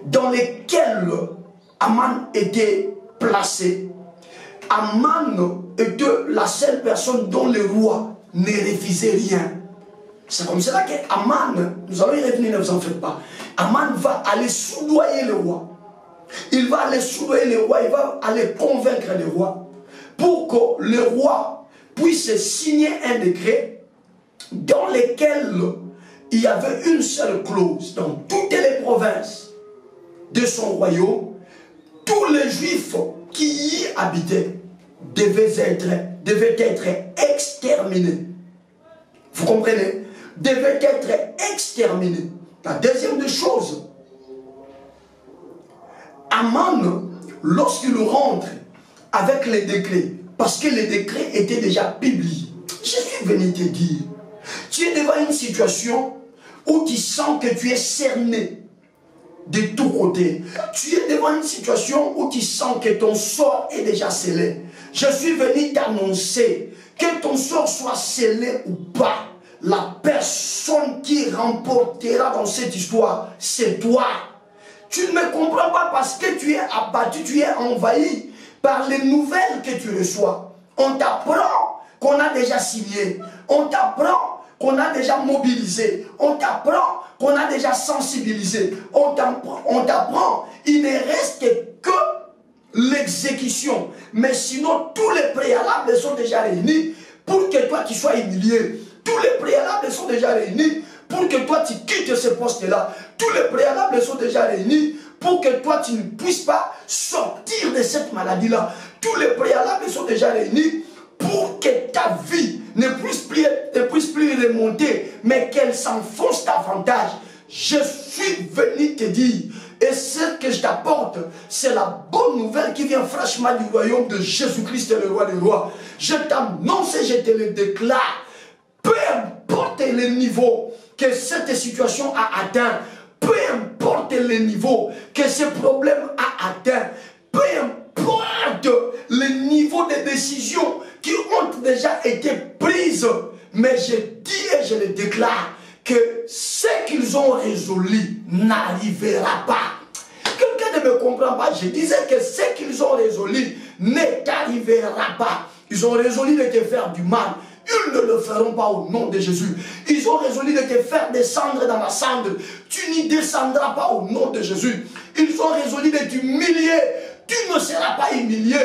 S2: dans lequel Aman était placé, Aman était la seule personne dont le roi ne refusait rien. C'est comme cela qu'Aman, nous allons y revenir, ne vous en faites pas. Aman va aller soudoyer le roi. Il va aller soudoyer le roi, il va aller convaincre le roi pour que le roi puisse signer un décret dans lequel il y avait une seule clause dans toutes les provinces de son royaume. Tous les Juifs qui y habitaient devaient être exterminés. Vous comprenez? Devaient être exterminés. La deuxième des choses, Aman, lorsqu'il rentre avec les décrets, parce que les décrets étaient déjà publiés, je suis venu te dire, tu es devant une situation où tu sens que tu es cerné de tous côtés. Tu es devant une situation où tu sens que ton sort est déjà scellé. Je suis venu t'annoncer que ton sort soit scellé ou pas. La personne qui remportera dans cette histoire, c'est toi. Tu ne me comprends pas parce que tu es abattu, tu es envahi par les nouvelles que tu reçois. On t'apprend qu'on a déjà signé. On t'apprend qu'on a déjà mobilisé. On t'apprend qu'on a déjà sensibilisé. On t'apprend. Il ne reste que l'exécution. Mais sinon, tous les préalables sont déjà réunis pour que toi tu sois humilié. Tous les préalables sont déjà réunis pour que toi tu quittes ce poste-là. Tous les préalables sont déjà réunis pour que toi tu ne puisses pas sortir de cette maladie-là. Tous les préalables sont déjà réunis pour que ta vie ne puisse plus remonter, mais qu'elle s'enfonce davantage. Je suis venu te dire, et ce que je t'apporte, c'est la bonne nouvelle qui vient fraîchement du royaume de Jésus-Christ, le roi des rois. Je t'annonce et je te le déclare. Peu importe le niveau que cette situation a atteint, peu importe le niveau que ce problème a atteint, peu importe le niveau de décisions qui ont déjà été prises, mais je dis et je le déclare que ce qu'ils ont résolu n'arrivera pas. Quelqu'un ne me comprend pas. Je disais que ce qu'ils ont résolu ne t'arrivera pas. Ils ont résolu de te faire du mal. Ils ne le feront pas au nom de Jésus. Ils ont résolu de te faire descendre dans la cendre. Tu n'y descendras pas au nom de Jésus. Ils ont résolu de t'humilier. Tu ne seras pas humilié.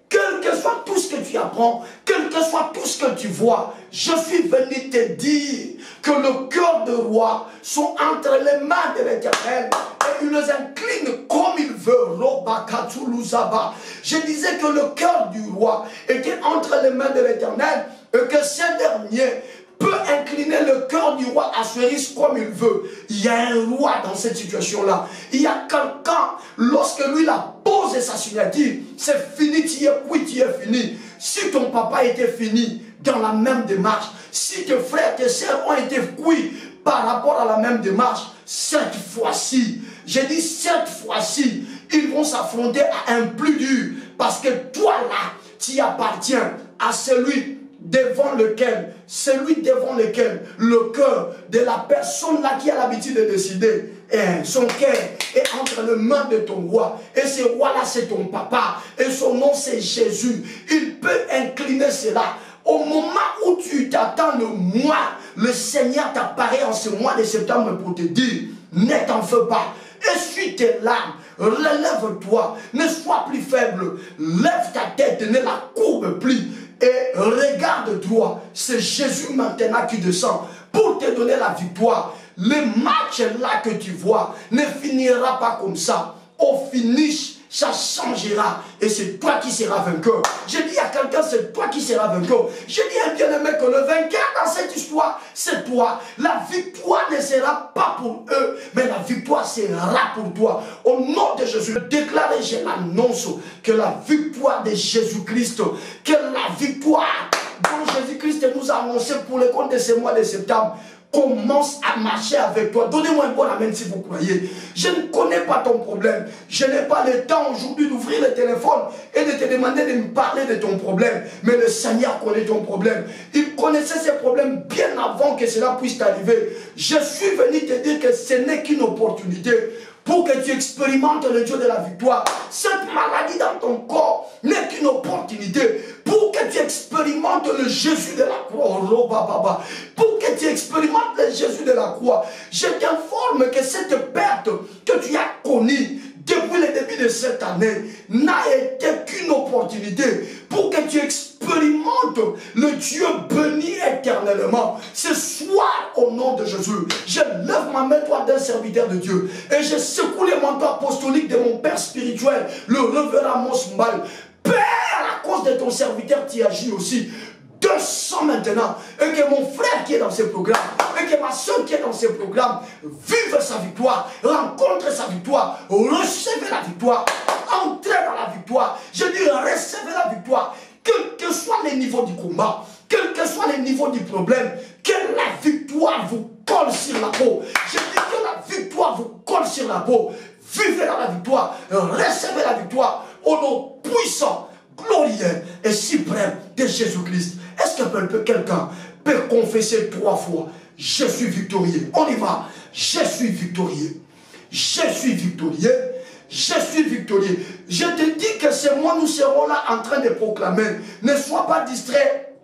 S2: Quel que soit tout ce que tu apprends, quel que soit tout ce que tu vois, je suis venu te dire que le cœur de roi sont entre les mains de l'Éternel et il les incline comme il veut. Je disais que le cœur du roi était entre les mains de l'Éternel et que ce dernier peut incliner le cœur du roi Assuérus comme il veut. Il y a un roi dans cette situation-là. Il y a quelqu'un, lorsque lui il a posé sa signature, c'est fini, tu es cuit, tu es fini. Si ton papa était fini dans la même démarche, si tes frères, tes sœurs ont été cuits par rapport à la même démarche, cette fois-ci, j'ai dit cette fois-ci, ils vont s'affronter à un plus dur. Parce que toi là, tu appartiens à celui devant lequel le cœur de la personne là qui a l'habitude de décider, son cœur est entre les mains de ton roi. Et ce roi là c'est ton papa. Et son nom c'est Jésus. Il peut incliner cela. Au moment où tu t'attends le mois, le Seigneur t'apparaît en ce mois de septembre pour te dire, ne t'en fais pas. Essuie tes larmes, relève-toi, ne sois plus faible, lève ta tête, ne la courbe plus. Et regarde-toi, c'est Jésus maintenant qui descend pour te donner la victoire. Le match là que tu vois ne finira pas comme ça. Au finish, ça changera et c'est toi qui seras vainqueur. Je dis à quelqu'un, c'est toi qui seras vainqueur. Je dis à un bien-aimé que le vainqueur dans cette histoire, c'est toi. La victoire ne sera pas pour eux, mais la victoire sera pour toi. Au nom de Jésus, je déclare et je l'annonce que la victoire de Jésus-Christ, que la victoire dont Jésus-Christ nous a annoncé pour le compte de ce mois de septembre, commence à marcher avec toi. Donnez-moi un bon amen si vous croyez. Je ne connais pas ton problème. Je n'ai pas le temps aujourd'hui d'ouvrir le téléphone et de te demander de me parler de ton problème. Mais le Seigneur connaît ton problème. Il connaissait ces problèmes bien avant que cela puisse t'arriver. Je suis venu te dire que ce n'est qu'une opportunité pour que tu expérimentes le Dieu de la victoire. Cette maladie dans ton corps n'est qu'une opportunité pour que tu expérimentes le Jésus de la croix. Pour que tu expérimentes le Jésus de la croix. Je t'informe que cette perte que tu as connue depuis le début de cette année n'a été qu'une opportunité pour que tu expérimentes le Dieu béni éternellement. Ce soir, au nom de Jésus, je lève ma main, toi, d'un serviteur de Dieu, et je secoue les manteaux apostoliques de mon père spirituel, le révérend Mosmal. Père, à cause de ton serviteur, tu agis aussi. 200 maintenant, et que mon frère qui est dans ce programme, et que ma soeur qui est dans ce programme, vive sa victoire, rencontre sa victoire, recevez la victoire, entrez dans la victoire. Je dis recevez la victoire, quel que soit le niveau du combat, quel que soit le niveau du problème, que la victoire vous colle sur la peau. Je dis que la victoire vous colle sur la peau. Vivez dans la victoire, recevez la victoire au nom puissant, glorieux et suprême de Jésus-Christ. Est-ce que quelqu'un peut confesser 3 fois: je suis victorieux? On y va. Je suis victorieux. Je suis victorieux. Je suis victorieux. Je te dis que c'est moi, nous serons là en train de proclamer. Ne sois pas distrait,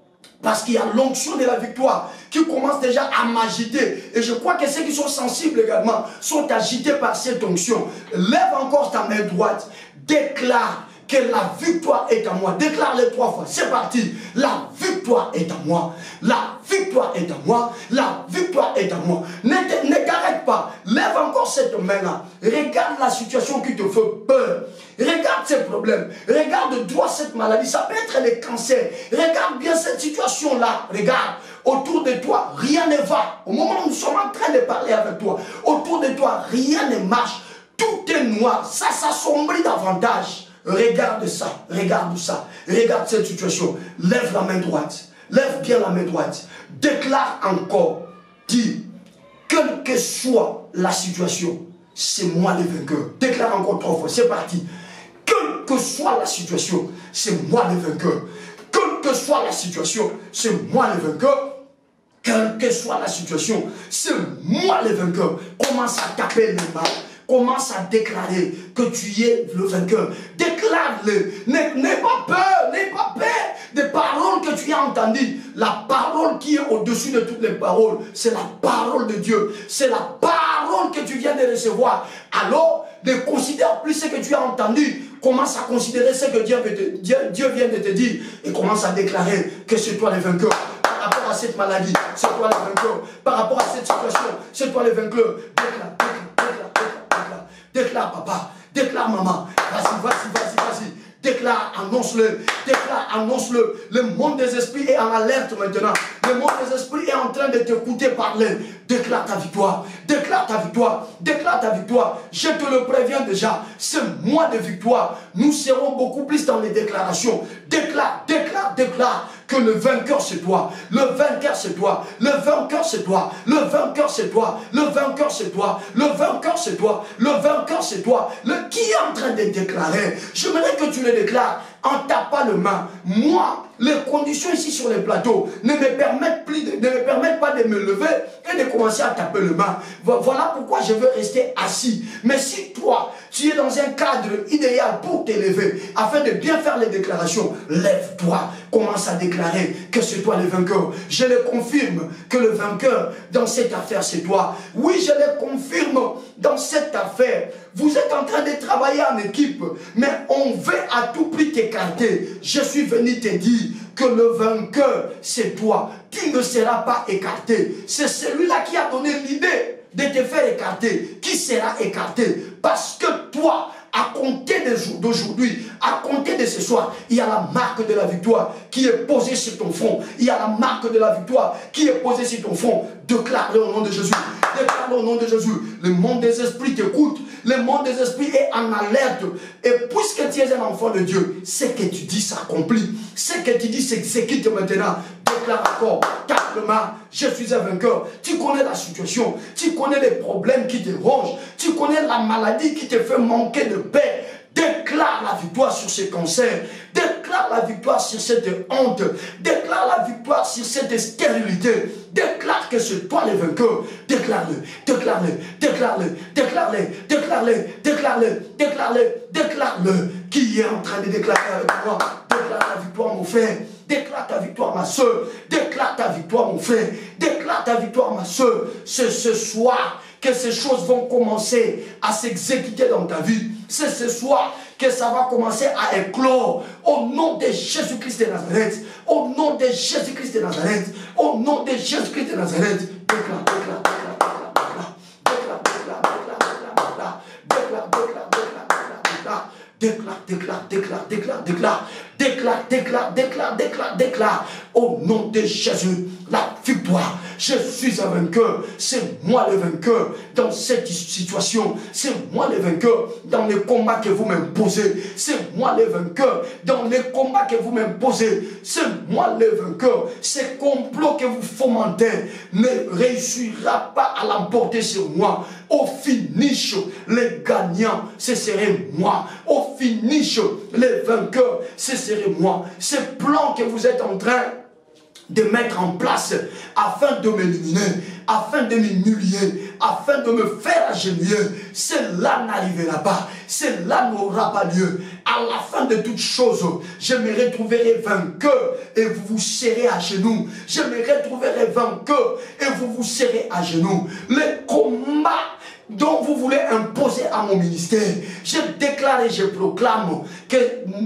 S2: parce qu'il y a l'onction de la victoire qui commence déjà à m'agiter. Et je crois que ceux qui sont sensibles également sont agités par cette onction. Lève encore ta main droite. Déclare que la victoire est à moi. Déclare-le 3 fois. C'est parti. La victoire est à moi. La victoire est à moi. La victoire est à moi. Ne t'arrête pas. Lève encore cette main-là. Regarde la situation qui te fait peur. Regarde ces problèmes. Regarde droit cette maladie. Ça peut être le cancer. Regarde bien cette situation-là. Regarde. Autour de toi, rien ne va. Au moment où nous sommes en train de parler avec toi, autour de toi, rien ne marche. Tout est noir. Ça s'assombrit davantage. Regarde ça, regarde ça, regarde cette situation. Lève la main droite, lève bien la main droite. Déclare encore, dis, quelle que soit la situation, c'est moi le vainqueur. Déclare encore 3 fois, c'est parti. Quelle que soit la situation, c'est moi le vainqueur. Quelle que soit la situation, c'est moi le vainqueur. Quelle que soit la situation, c'est moi le vainqueur. Commence à taper les mains. Commence à déclarer que tu es le vainqueur. Déclare-le. N'aie pas peur des paroles que tu as entendues. La parole qui est au-dessus de toutes les paroles, c'est la parole de Dieu. C'est la parole que tu viens de recevoir. Alors, ne considère plus ce que tu as entendu. Commence à considérer ce que Dieu vient de te dire. Et commence à déclarer que c'est toi le vainqueur. Par rapport à cette maladie, c'est toi le vainqueur. Par rapport à cette situation, c'est toi le vainqueur. Déclare papa, déclare maman, vas-y. Déclare, annonce-le, Le monde des esprits est en alerte maintenant. Le monde des esprits est en train de t'écouter parler. Déclare ta victoire, déclare ta victoire, déclare ta victoire. Je te le préviens déjà, ce mois de victoire, nous serons beaucoup plus dans les déclarations. Déclare que le vainqueur c'est toi, le vainqueur c'est toi, le vainqueur c'est toi, le vainqueur c'est toi, le vainqueur c'est toi, le vainqueur c'est toi, le vainqueur c'est toi. Qui est en train de déclarer? J'aimerais que tu le déclares en tapant le main. Moi, les conditions ici sur le plateau ne me permettent pas de me lever et de commencer à taper le main. Voilà pourquoi je veux rester assis. Mais si toi, tu es dans un cadre idéal pour t'élever, afin de bien faire les déclarations, lève-toi, commence à déclarer que c'est toi le vainqueur. Je le confirme que le vainqueur dans cette affaire, c'est toi. Oui, je le confirme dans cette affaire. Vous êtes en train de travailler en équipe, mais on veut à tout prix t'écarter. Je suis venu te dire que le vainqueur, c'est toi. Tu ne seras pas écarté. C'est celui-là qui a donné l'idée de te faire écarter, qui sera écarté. Parce que toi, à compter d'aujourd'hui, à compter de ce soir, il y a la marque de la victoire qui est posée sur ton front. Il y a la marque de la victoire qui est posée sur ton front. Déclare-le au nom de Jésus. Déclare-le au nom de Jésus. Le monde des esprits t'écoute. Le monde des esprits est en alerte. Et puisque tu es un enfant de Dieu, ce que tu dis s'accomplit. Ce que tu dis s'exécute maintenant. Déclare encore, calmement, je suis un vainqueur. Tu connais la situation, tu connais les problèmes qui te rongent, tu connais la maladie qui te fait manquer de paix. Déclare la victoire sur ce cancer, déclare la victoire sur cette honte, déclare la victoire sur cette stérilité. Déclare que c'est toi le vainqueur. Déclare-le, déclare-le, déclare-le, déclare-le, déclare-le, déclare-le, déclare-le, déclare-le. Qui est en train de déclarer avec moi? Déclare la victoire, mon frère. Déclare ta victoire, ma soeur. Déclare ta victoire, mon frère. Déclare ta victoire, ma soeur. C'est ce soir que ces choses vont commencer à s'exécuter dans ta vie. C'est ce soir que ça va commencer à éclore. Au nom de Jésus-Christ de Nazareth. Au nom de Jésus-Christ de Nazareth. Au nom de Jésus-Christ de Nazareth. Déclare, déclare, déclare, déclare, déclare, déclare, déclare, déclare, déclare, déclare, déclare, déclare, déclare, déclare, déclare, déclare, déclare, déclare, déclare, au nom de Jésus, la victoire. Je suis un vainqueur, c'est moi le vainqueur dans cette situation, c'est moi le vainqueur dans les combats que vous m'imposez, c'est moi le vainqueur dans les combats que vous m'imposez, c'est moi le vainqueur. Ces complots que vous fomentez ne réussira pas à l'emporter sur moi. Au finish, les gagnants, ce serait moi. Au finish, les vainqueurs, ce serait moi. Ces plans que vous êtes en train de mettre en place afin de m'éliminer, afin de m'humilier, afin de me faire agenouiller, cela n'arrivera pas, cela n'aura pas lieu. À la fin de toutes choses, je me retrouverai vainqueur et vous vous serrez à genoux. Je me retrouverai vainqueur et vous vous serrez à genoux. Le combat dont vous voulez imposer à mon ministère, je déclare et je proclame que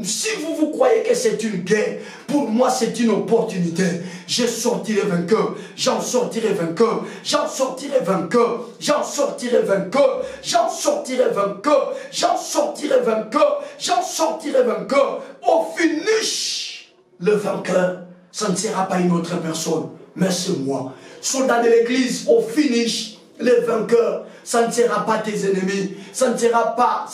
S2: si vous croyez que c'est une guerre, pour moi c'est une opportunité. Je sortirai vainqueur, j'en sortirai vainqueur, j'en sortirai vainqueur, j'en sortirai vainqueur, j'en sortirai vainqueur, j'en sortirai vainqueur, j'en sortirai vainqueur. Au finish, le vainqueur, ça ne sera pas une autre personne, mais c'est moi. Soldat de l'église, au finish, les vainqueurs, ça ne sera pas tes ennemis, ça ne sera pas,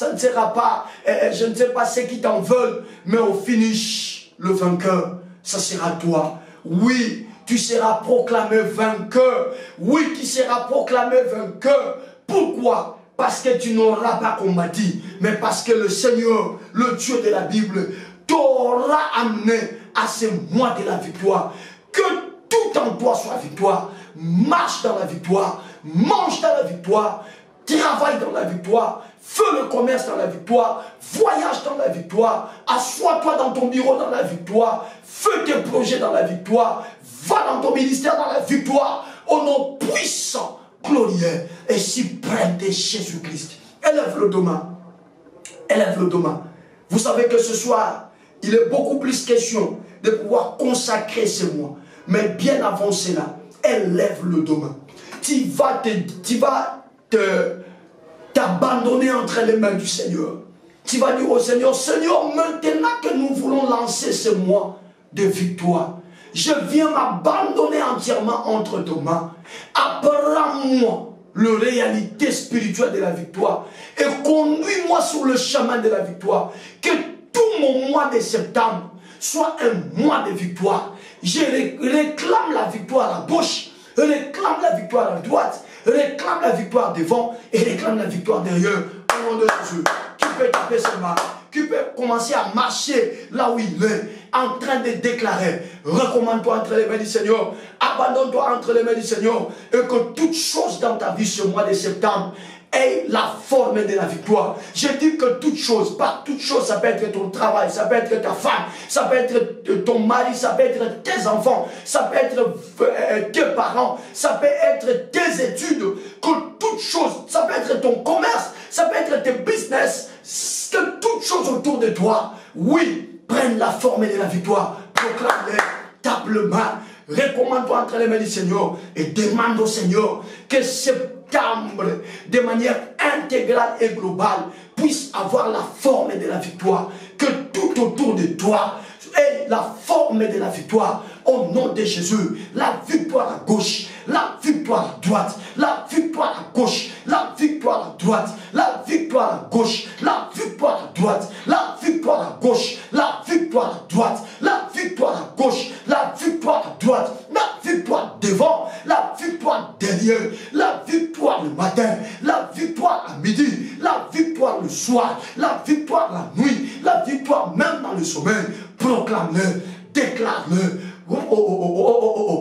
S2: je ne sais pas ceux qui t'en veulent, mais au finish, le vainqueur, ça sera toi. Oui, tu seras proclamé vainqueur. Oui, tu seras proclamé vainqueur. Pourquoi? Parce que tu n'auras pas combattu, mais parce que le Seigneur, le Dieu de la Bible, t'aura amené à ce mois de la victoire. Que tout en toi soit victoire. Marche dans la victoire, mange dans la victoire, travaille dans la victoire, fais le commerce dans la victoire, voyage dans la victoire, assois-toi dans ton bureau dans la victoire, fais tes projets dans la victoire, va dans ton ministère dans la victoire, au nom puissant, glorieux et suprême de Jésus-Christ. Élève le demain, élève le demain. Vous savez que ce soir, il est beaucoup plus question de pouvoir consacrer ce mois, mais bien avant cela, élève le demain. Tu vas t'abandonner entre les mains du Seigneur. Tu vas dire au Seigneur, Seigneur, maintenant que nous voulons lancer ce mois de victoire, je viens m'abandonner entièrement entre tes mains. Apprends-moi la réalité spirituelle de la victoire et conduis-moi sur le chemin de la victoire. Que tout mon mois de septembre soit un mois de victoire. Je réclame la victoire à la gauche, je réclame la victoire à la droite, je réclame la victoire devant et je réclame la victoire derrière. Au nom de Jésus, qui peut taper ses mains, qui peut commencer à marcher là où il est, en train de déclarer, recommande-toi entre les mains du Seigneur, abandonne-toi entre les mains du Seigneur, et que toute chose dans ta vie ce mois de septembre ait la forme de la victoire. Je dis que toute chose, pas toute chose, ça peut être ton travail, ça peut être ta femme, ça peut être ton mari, ça peut être tes enfants, ça peut être tes parents, ça peut être tes études, que toute chose, ça peut être ton commerce, ça peut être tes business, que toute chose autour de toi, oui, prenne la forme de la victoire, proclame-les, tape le main, recommande-toi entre les mains du Seigneur et demande au Seigneur que septembre, de manière intégrale et globale, puisse avoir la forme de la victoire. Que tout autour de toi ait la forme de la victoire. Au nom de Jésus, la victoire à gauche, la victoire à droite, la victoire à gauche, la victoire à droite, la victoire à gauche, la victoire à droite, la victoire à gauche, la victoire à droite, la victoire à gauche, la victoire à droite, la victoire devant, la victoire derrière, la victoire le matin, la victoire à midi, la victoire le soir, la victoire la nuit, la victoire même dans le sommeil. Proclame-le, déclare-le.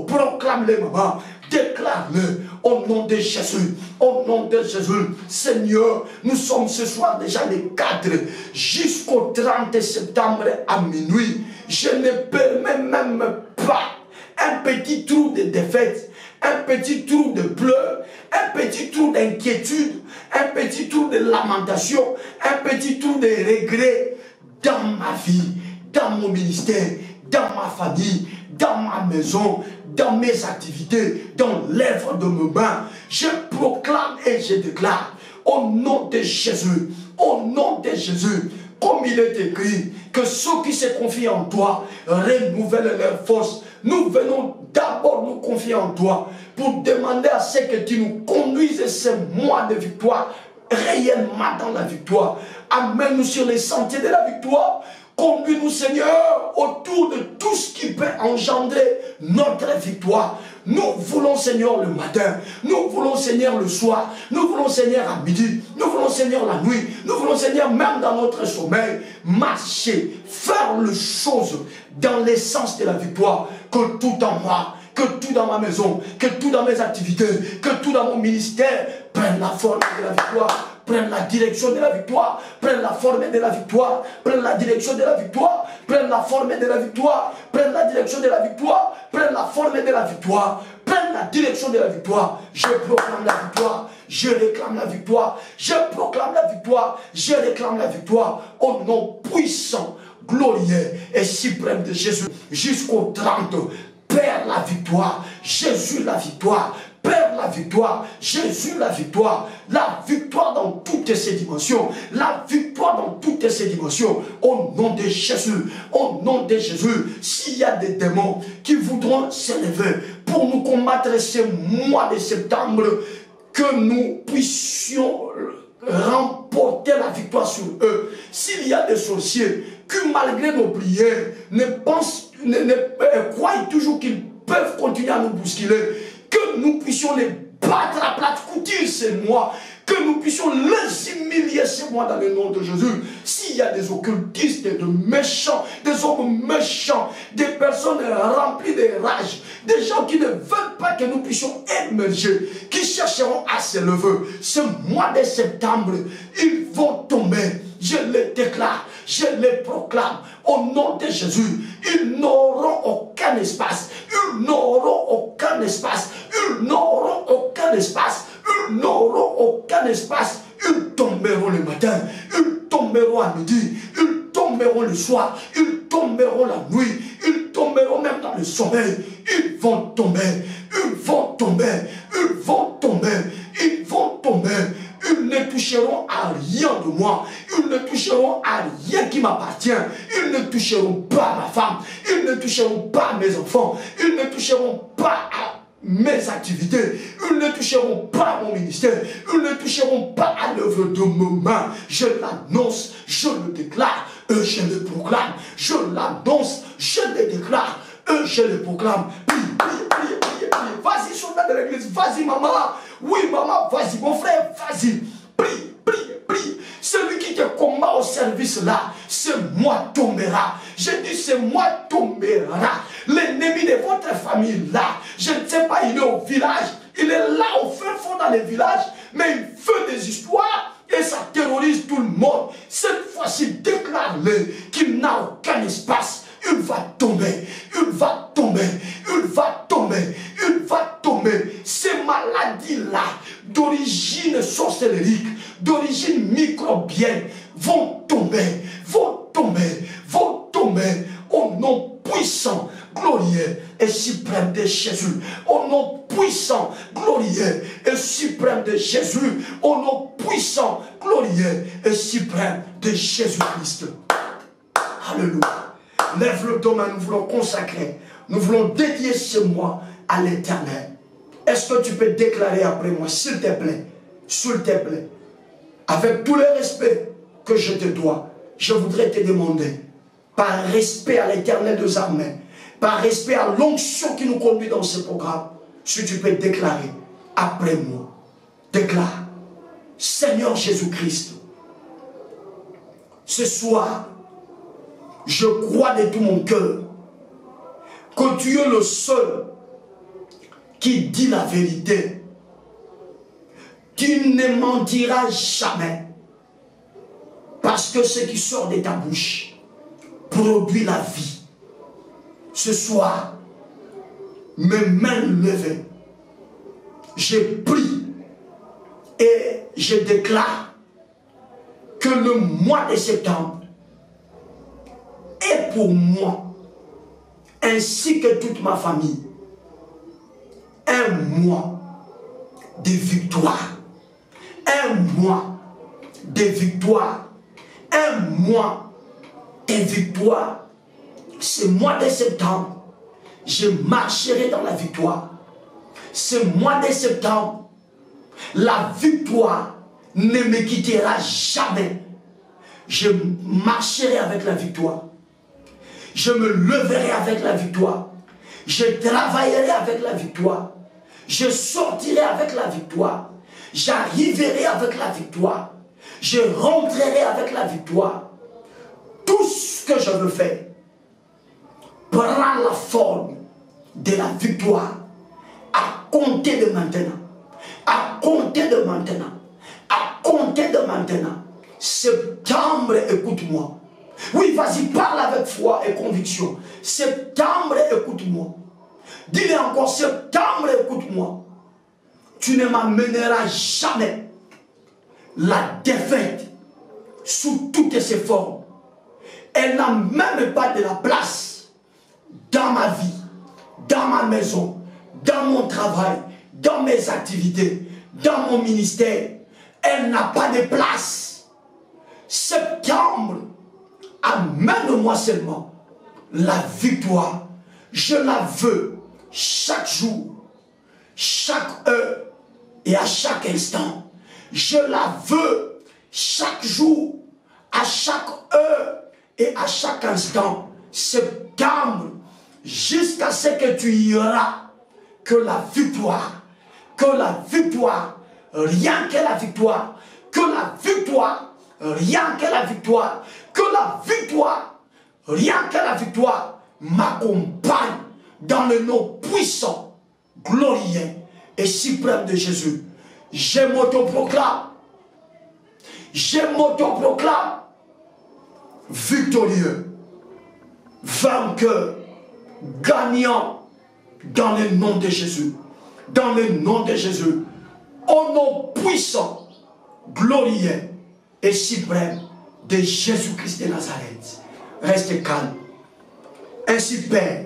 S2: Proclame-le, maman. Déclare-le au nom de Jésus. Au nom de Jésus. Seigneur, nous sommes ce soir déjà les 4 jusqu'au 30 septembre à minuit. Je ne permets même pas un petit trou de défaite, un petit trou de pleurs, un petit trou d'inquiétude, un petit trou de lamentation, un petit trou de regret dans ma vie, dans mon ministère, dans ma famille, dans ma maison, dans mes activités, dans l'œuvre de mes mains. Je proclame et je déclare au nom de Jésus, au nom de Jésus, comme il est écrit, que ceux qui se confient en toi renouvellent leur force. Nous venons d'abord nous confier en toi pour demander à ce que tu nous conduises ces mois de victoire réellement dans la victoire. Amène-nous sur les sentiers de la victoire. Conduis-nous, Seigneur, autour de tout ce qui peut engendrer notre victoire. Nous voulons, Seigneur, le matin. Nous voulons, Seigneur, le soir. Nous voulons, Seigneur, à midi. Nous voulons, Seigneur, la nuit. Nous voulons, Seigneur, même dans notre sommeil, marcher, faire les choses dans l'essence de la victoire. Que tout en moi, que tout dans ma maison, que tout dans mes activités, que tout dans mon ministère prenne la forme de la victoire. Prenne la direction de la victoire, prenne la forme de la victoire, prenne la direction de la victoire, prenne la forme de la victoire, prenne la direction de la victoire, prenne la forme de la victoire, prenne la direction de la victoire. Je proclame la victoire, je réclame la victoire, je proclame la victoire, je réclame la victoire au nom puissant, glorieux et suprême de Jésus jusqu'au 30. Père la victoire, Jésus la victoire, Père la victoire, Jésus la victoire dans toutes ses dimensions, la victoire dans toutes ses dimensions, au nom de Jésus, au nom de Jésus. S'il y a des démons qui voudront s'élever pour nous combattre ces mois de septembre, que nous puissions remporter la victoire sur eux. S'il y a des sorciers qui, malgré nos prières, croient toujours qu'ils peuvent continuer à nous bousculer, que nous puissions les battre à plate couture ces mois, que nous puissions les humilier ces mois dans le nom de Jésus. S'il y a des occultistes, des méchants, des hommes méchants, des personnes remplies de rage, des gens qui ne veulent pas que nous puissions émerger, qui chercheront à se lever, ce mois de septembre, ils vont tomber. Je les déclare, je les proclame au nom de Jésus. Ils n'auront aucun espace. Ils n'auront aucun espace. Ils n'auront aucun espace. Ils n'auront aucun espace. Ils tomberont le matin. Ils tomberont à midi. Ils tomberont le soir. Ils tomberont la nuit. Ils tomberont même dans le sommeil. Ils vont tomber. Ils vont tomber. Ils vont tomber. Ils vont tomber. Ils ne toucheront à rien de moi. Ils ne toucheront à rien qui m'appartient. Ils ne toucheront pas à ma femme. Ils ne toucheront pas à mes enfants. Ils ne toucheront pas à mes activités. Ils ne toucheront pas à mon ministère. Ils ne toucheront pas à l'œuvre de mes mains. Je l'annonce, je le déclare, et je le proclame. Je l'annonce, je le déclare, et je le proclame. Priez. Vas-y, soldat de l'église, vas-y, maman. Oui, maman, vas-y, mon frère, vas-y. Prie. Celui qui te combat au service là, ce mois tombera. Je dis, ce mois tombera. L'ennemi de votre famille là, je ne sais pas, il est au village. Il est là au fin fond dans les villages, mais il fait des histoires et ça terrorise tout le monde. Cette fois-ci, déclare-le qu'il n'a aucun espace. Il va tomber, il va tomber, il va tomber, il va tomber. Ces maladies-là, d'origine sorcellérique, d'origine microbienne, vont tomber, vont tomber, vont tomber au nom puissant, glorieux et suprême de Jésus. Au nom puissant, glorieux et suprême de Jésus. Au nom puissant, glorieux et suprême de Jésus-Christ. Alléluia. Lève le domaine, nous voulons consacrer, nous voulons dédier ce mois à l'Éternel. Est-ce que tu peux déclarer après moi, s'il te plaît, avec tout le respect que je te dois, je voudrais te demander, par respect à l'Éternel des armées, par respect à l'onction qui nous conduit dans ce programme, si tu peux déclarer après moi, déclare, Seigneur Jésus-Christ, ce soir, je crois de tout mon cœur que tu es le seul qui dit la vérité. Tu ne mentiras jamais. Parce que ce qui sort de ta bouche produit la vie. Ce soir, mes mains levées, je prie et je déclare que le mois de septembre est pour moi, ainsi que toute ma famille, un mois de victoire. Un mois de victoire. Un mois de victoire. Ce mois de septembre, je marcherai dans la victoire. Ce mois de septembre, la victoire ne me quittera jamais. Je marcherai avec la victoire. Je me leverai avec la victoire. Je travaillerai avec la victoire. Je sortirai avec la victoire. J'arriverai avec la victoire. Je rentrerai avec la victoire. Tout ce que je veux faire prend la forme de la victoire à compter de maintenant. À compter de maintenant. À compter de maintenant. Septembre, écoute-moi. Oui, vas-y, parle avec foi et conviction. Septembre, écoute-moi. Dis-le encore, septembre, écoute-moi. Tu ne m'amèneras jamais la défaite sous toutes ses formes. Elle n'a même pas de la place dans ma vie, dans ma maison, dans mon travail, dans mes activités, dans mon ministère. Elle n'a pas de place. Septembre, amène-moi seulement la victoire. Je la veux chaque jour, chaque heure et à chaque instant. Je la veux chaque jour, à chaque heure et à chaque instant. Septembre, jusqu'à ce que tu iras, que la victoire, rien que la victoire, que la victoire, rien que la victoire, que la victoire, rien que la victoire m'accompagne dans le nom puissant, glorieux et suprême de Jésus. Je m'autoproclame victorieux, vainqueur, gagnant dans le nom de Jésus. Dans le nom de Jésus. Au nom puissant, glorieux et suprême de Jésus-Christ de Nazareth. Reste calme. Ainsi, Père,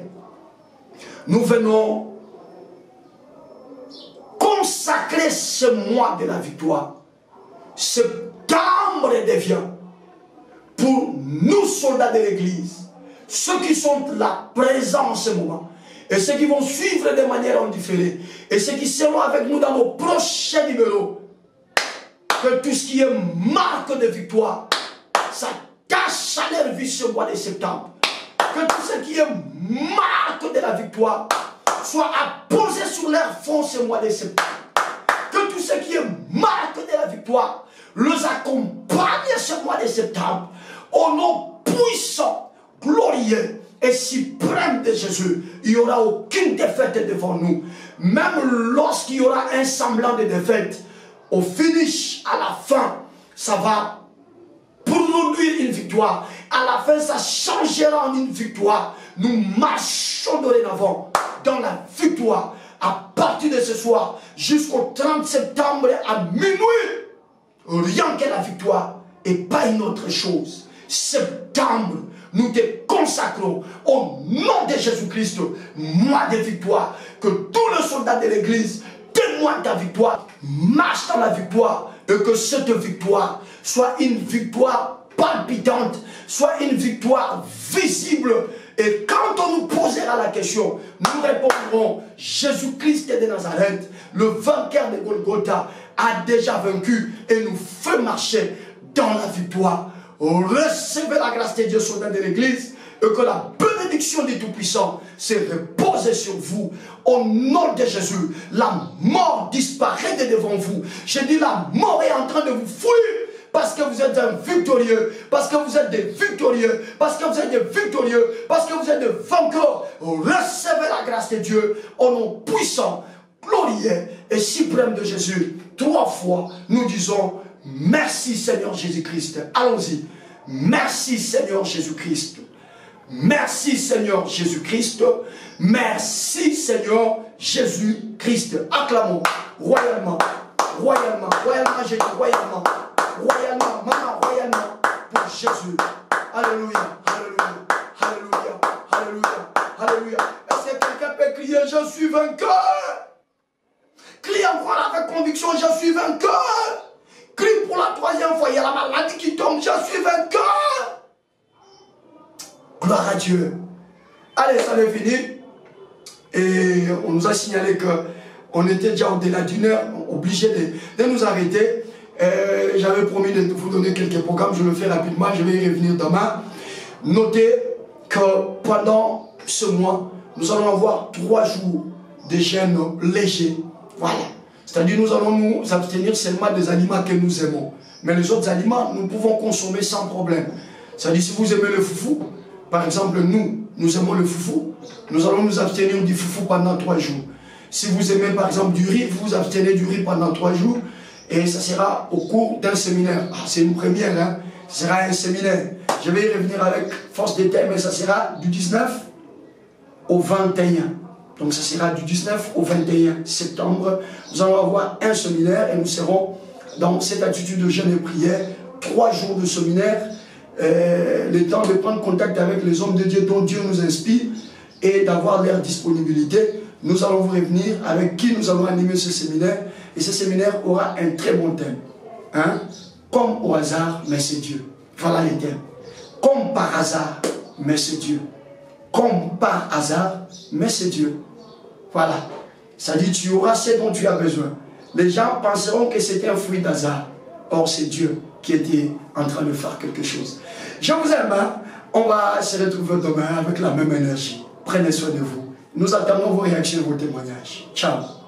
S2: nous venons consacrer ce mois de la victoire. Septembre devient pour nous, soldats de l'Église, ceux qui sont là présents en ce moment, et ceux qui vont suivre de manière indifférée, et ceux qui seront avec nous dans nos prochains numéros, que tout ce qui est marque de victoire, ça cache à leur vie ce mois de septembre. Que tout ce qui est marque de la victoire soit apposé sur leur front ce mois de septembre. Que tout ce qui est marque de la victoire les accompagne ce mois de septembre. Au nom puissant, glorieux et suprême de Jésus, il n'y aura aucune défaite devant nous. Même lorsqu'il y aura un semblant de défaite, au finish, à la fin, ça va produire une victoire. À la fin, ça changera en une victoire. Nous marchons dorénavant dans la victoire. À partir de ce soir, jusqu'au 30 septembre à minuit, rien que la victoire et pas une autre chose. Septembre, nous te consacrons au nom de Jésus-Christ, mois de victoire. Que tous les soldats de l'église témoignent ta victoire, marchent dans la victoire, et que cette victoire soit une victoire palpitante, soit une victoire visible. Et quand on nous posera la question, nous répondrons, Jésus-Christ de Nazareth, le vainqueur de Golgotha, a déjà vaincu et nous fait marcher dans la victoire. Recevez la grâce de Dieu, soldats de l'église, et que la bénédiction du Tout-Puissant se repose sur vous. Au nom de Jésus, la mort disparaît de devant vous. Je dis, la mort est en train de vous fuir. Parce que vous êtes un victorieux, parce que vous êtes des victorieux, parce que vous êtes des victorieux, parce que vous êtes des vainqueurs. Recevez la grâce de Dieu au nom puissant, glorieux et suprême de Jésus. 3 fois, nous disons merci Seigneur Jésus-Christ. Allons-y. Merci Seigneur Jésus-Christ. Merci Seigneur Jésus-Christ. Merci Seigneur Jésus-Christ. Acclamons royalement, royalement, royalement, j'ai dit royalement. Royalement, maman, royalement, pour Jésus. Alléluia, alléluia, alléluia, alléluia, alléluia. Est-ce que quelqu'un peut crier, je suis vainqueur? Crie encore avec conviction, je suis vainqueur. Crie pour la 3e fois, il y a la maladie qui tombe, je suis vainqueur. Gloire à Dieu. Allez, ça est fini. Et on nous a signalé qu'on était déjà au-delà d'1 heure, obligé de nous arrêter. J'avais promis de vous donner quelques programmes, je le fais rapidement, je vais y revenir demain. Notez que pendant ce mois, nous allons avoir 3 jours de jeûne léger. Voilà. C'est-à-dire nous allons nous abstenir seulement des aliments que nous aimons. Mais les autres aliments, nous pouvons consommer sans problème. C'est-à-dire si vous aimez le foufou, par exemple nous aimons le foufou, nous allons nous abstenir du foufou pendant 3 jours. Si vous aimez par exemple du riz, vous vous abstenez du riz pendant 3 jours. Et ça sera au cours d'un séminaire. Ah, c'est une première, hein. Ce sera un séminaire. Je vais y revenir avec force détail, mais ça sera du 19 au 21. Donc ça sera du 19 au 21 septembre. Nous allons avoir un séminaire et nous serons dans cette attitude de jeûne et prière. 3 jours de séminaire. Le temps de prendre contact avec les hommes de Dieu dont Dieu nous inspire et d'avoir leur disponibilité. Nous allons vous revenir avec qui nous allons animer ce séminaire. Et ce séminaire aura un très bon thème. Hein? Comme au hasard, mais c'est Dieu. Voilà les thèmes. Comme par hasard, mais c'est Dieu. Comme par hasard, mais c'est Dieu. Voilà. Ça dit, tu auras ce dont tu as besoin. Les gens penseront que c'était un fruit d'hasard. Or, c'est Dieu qui était en train de faire quelque chose. Je vous aime. Hein? On va se retrouver demain avec la même énergie. Prenez soin de vous. Nous attendons vos réactions et vos témoignages. Ciao.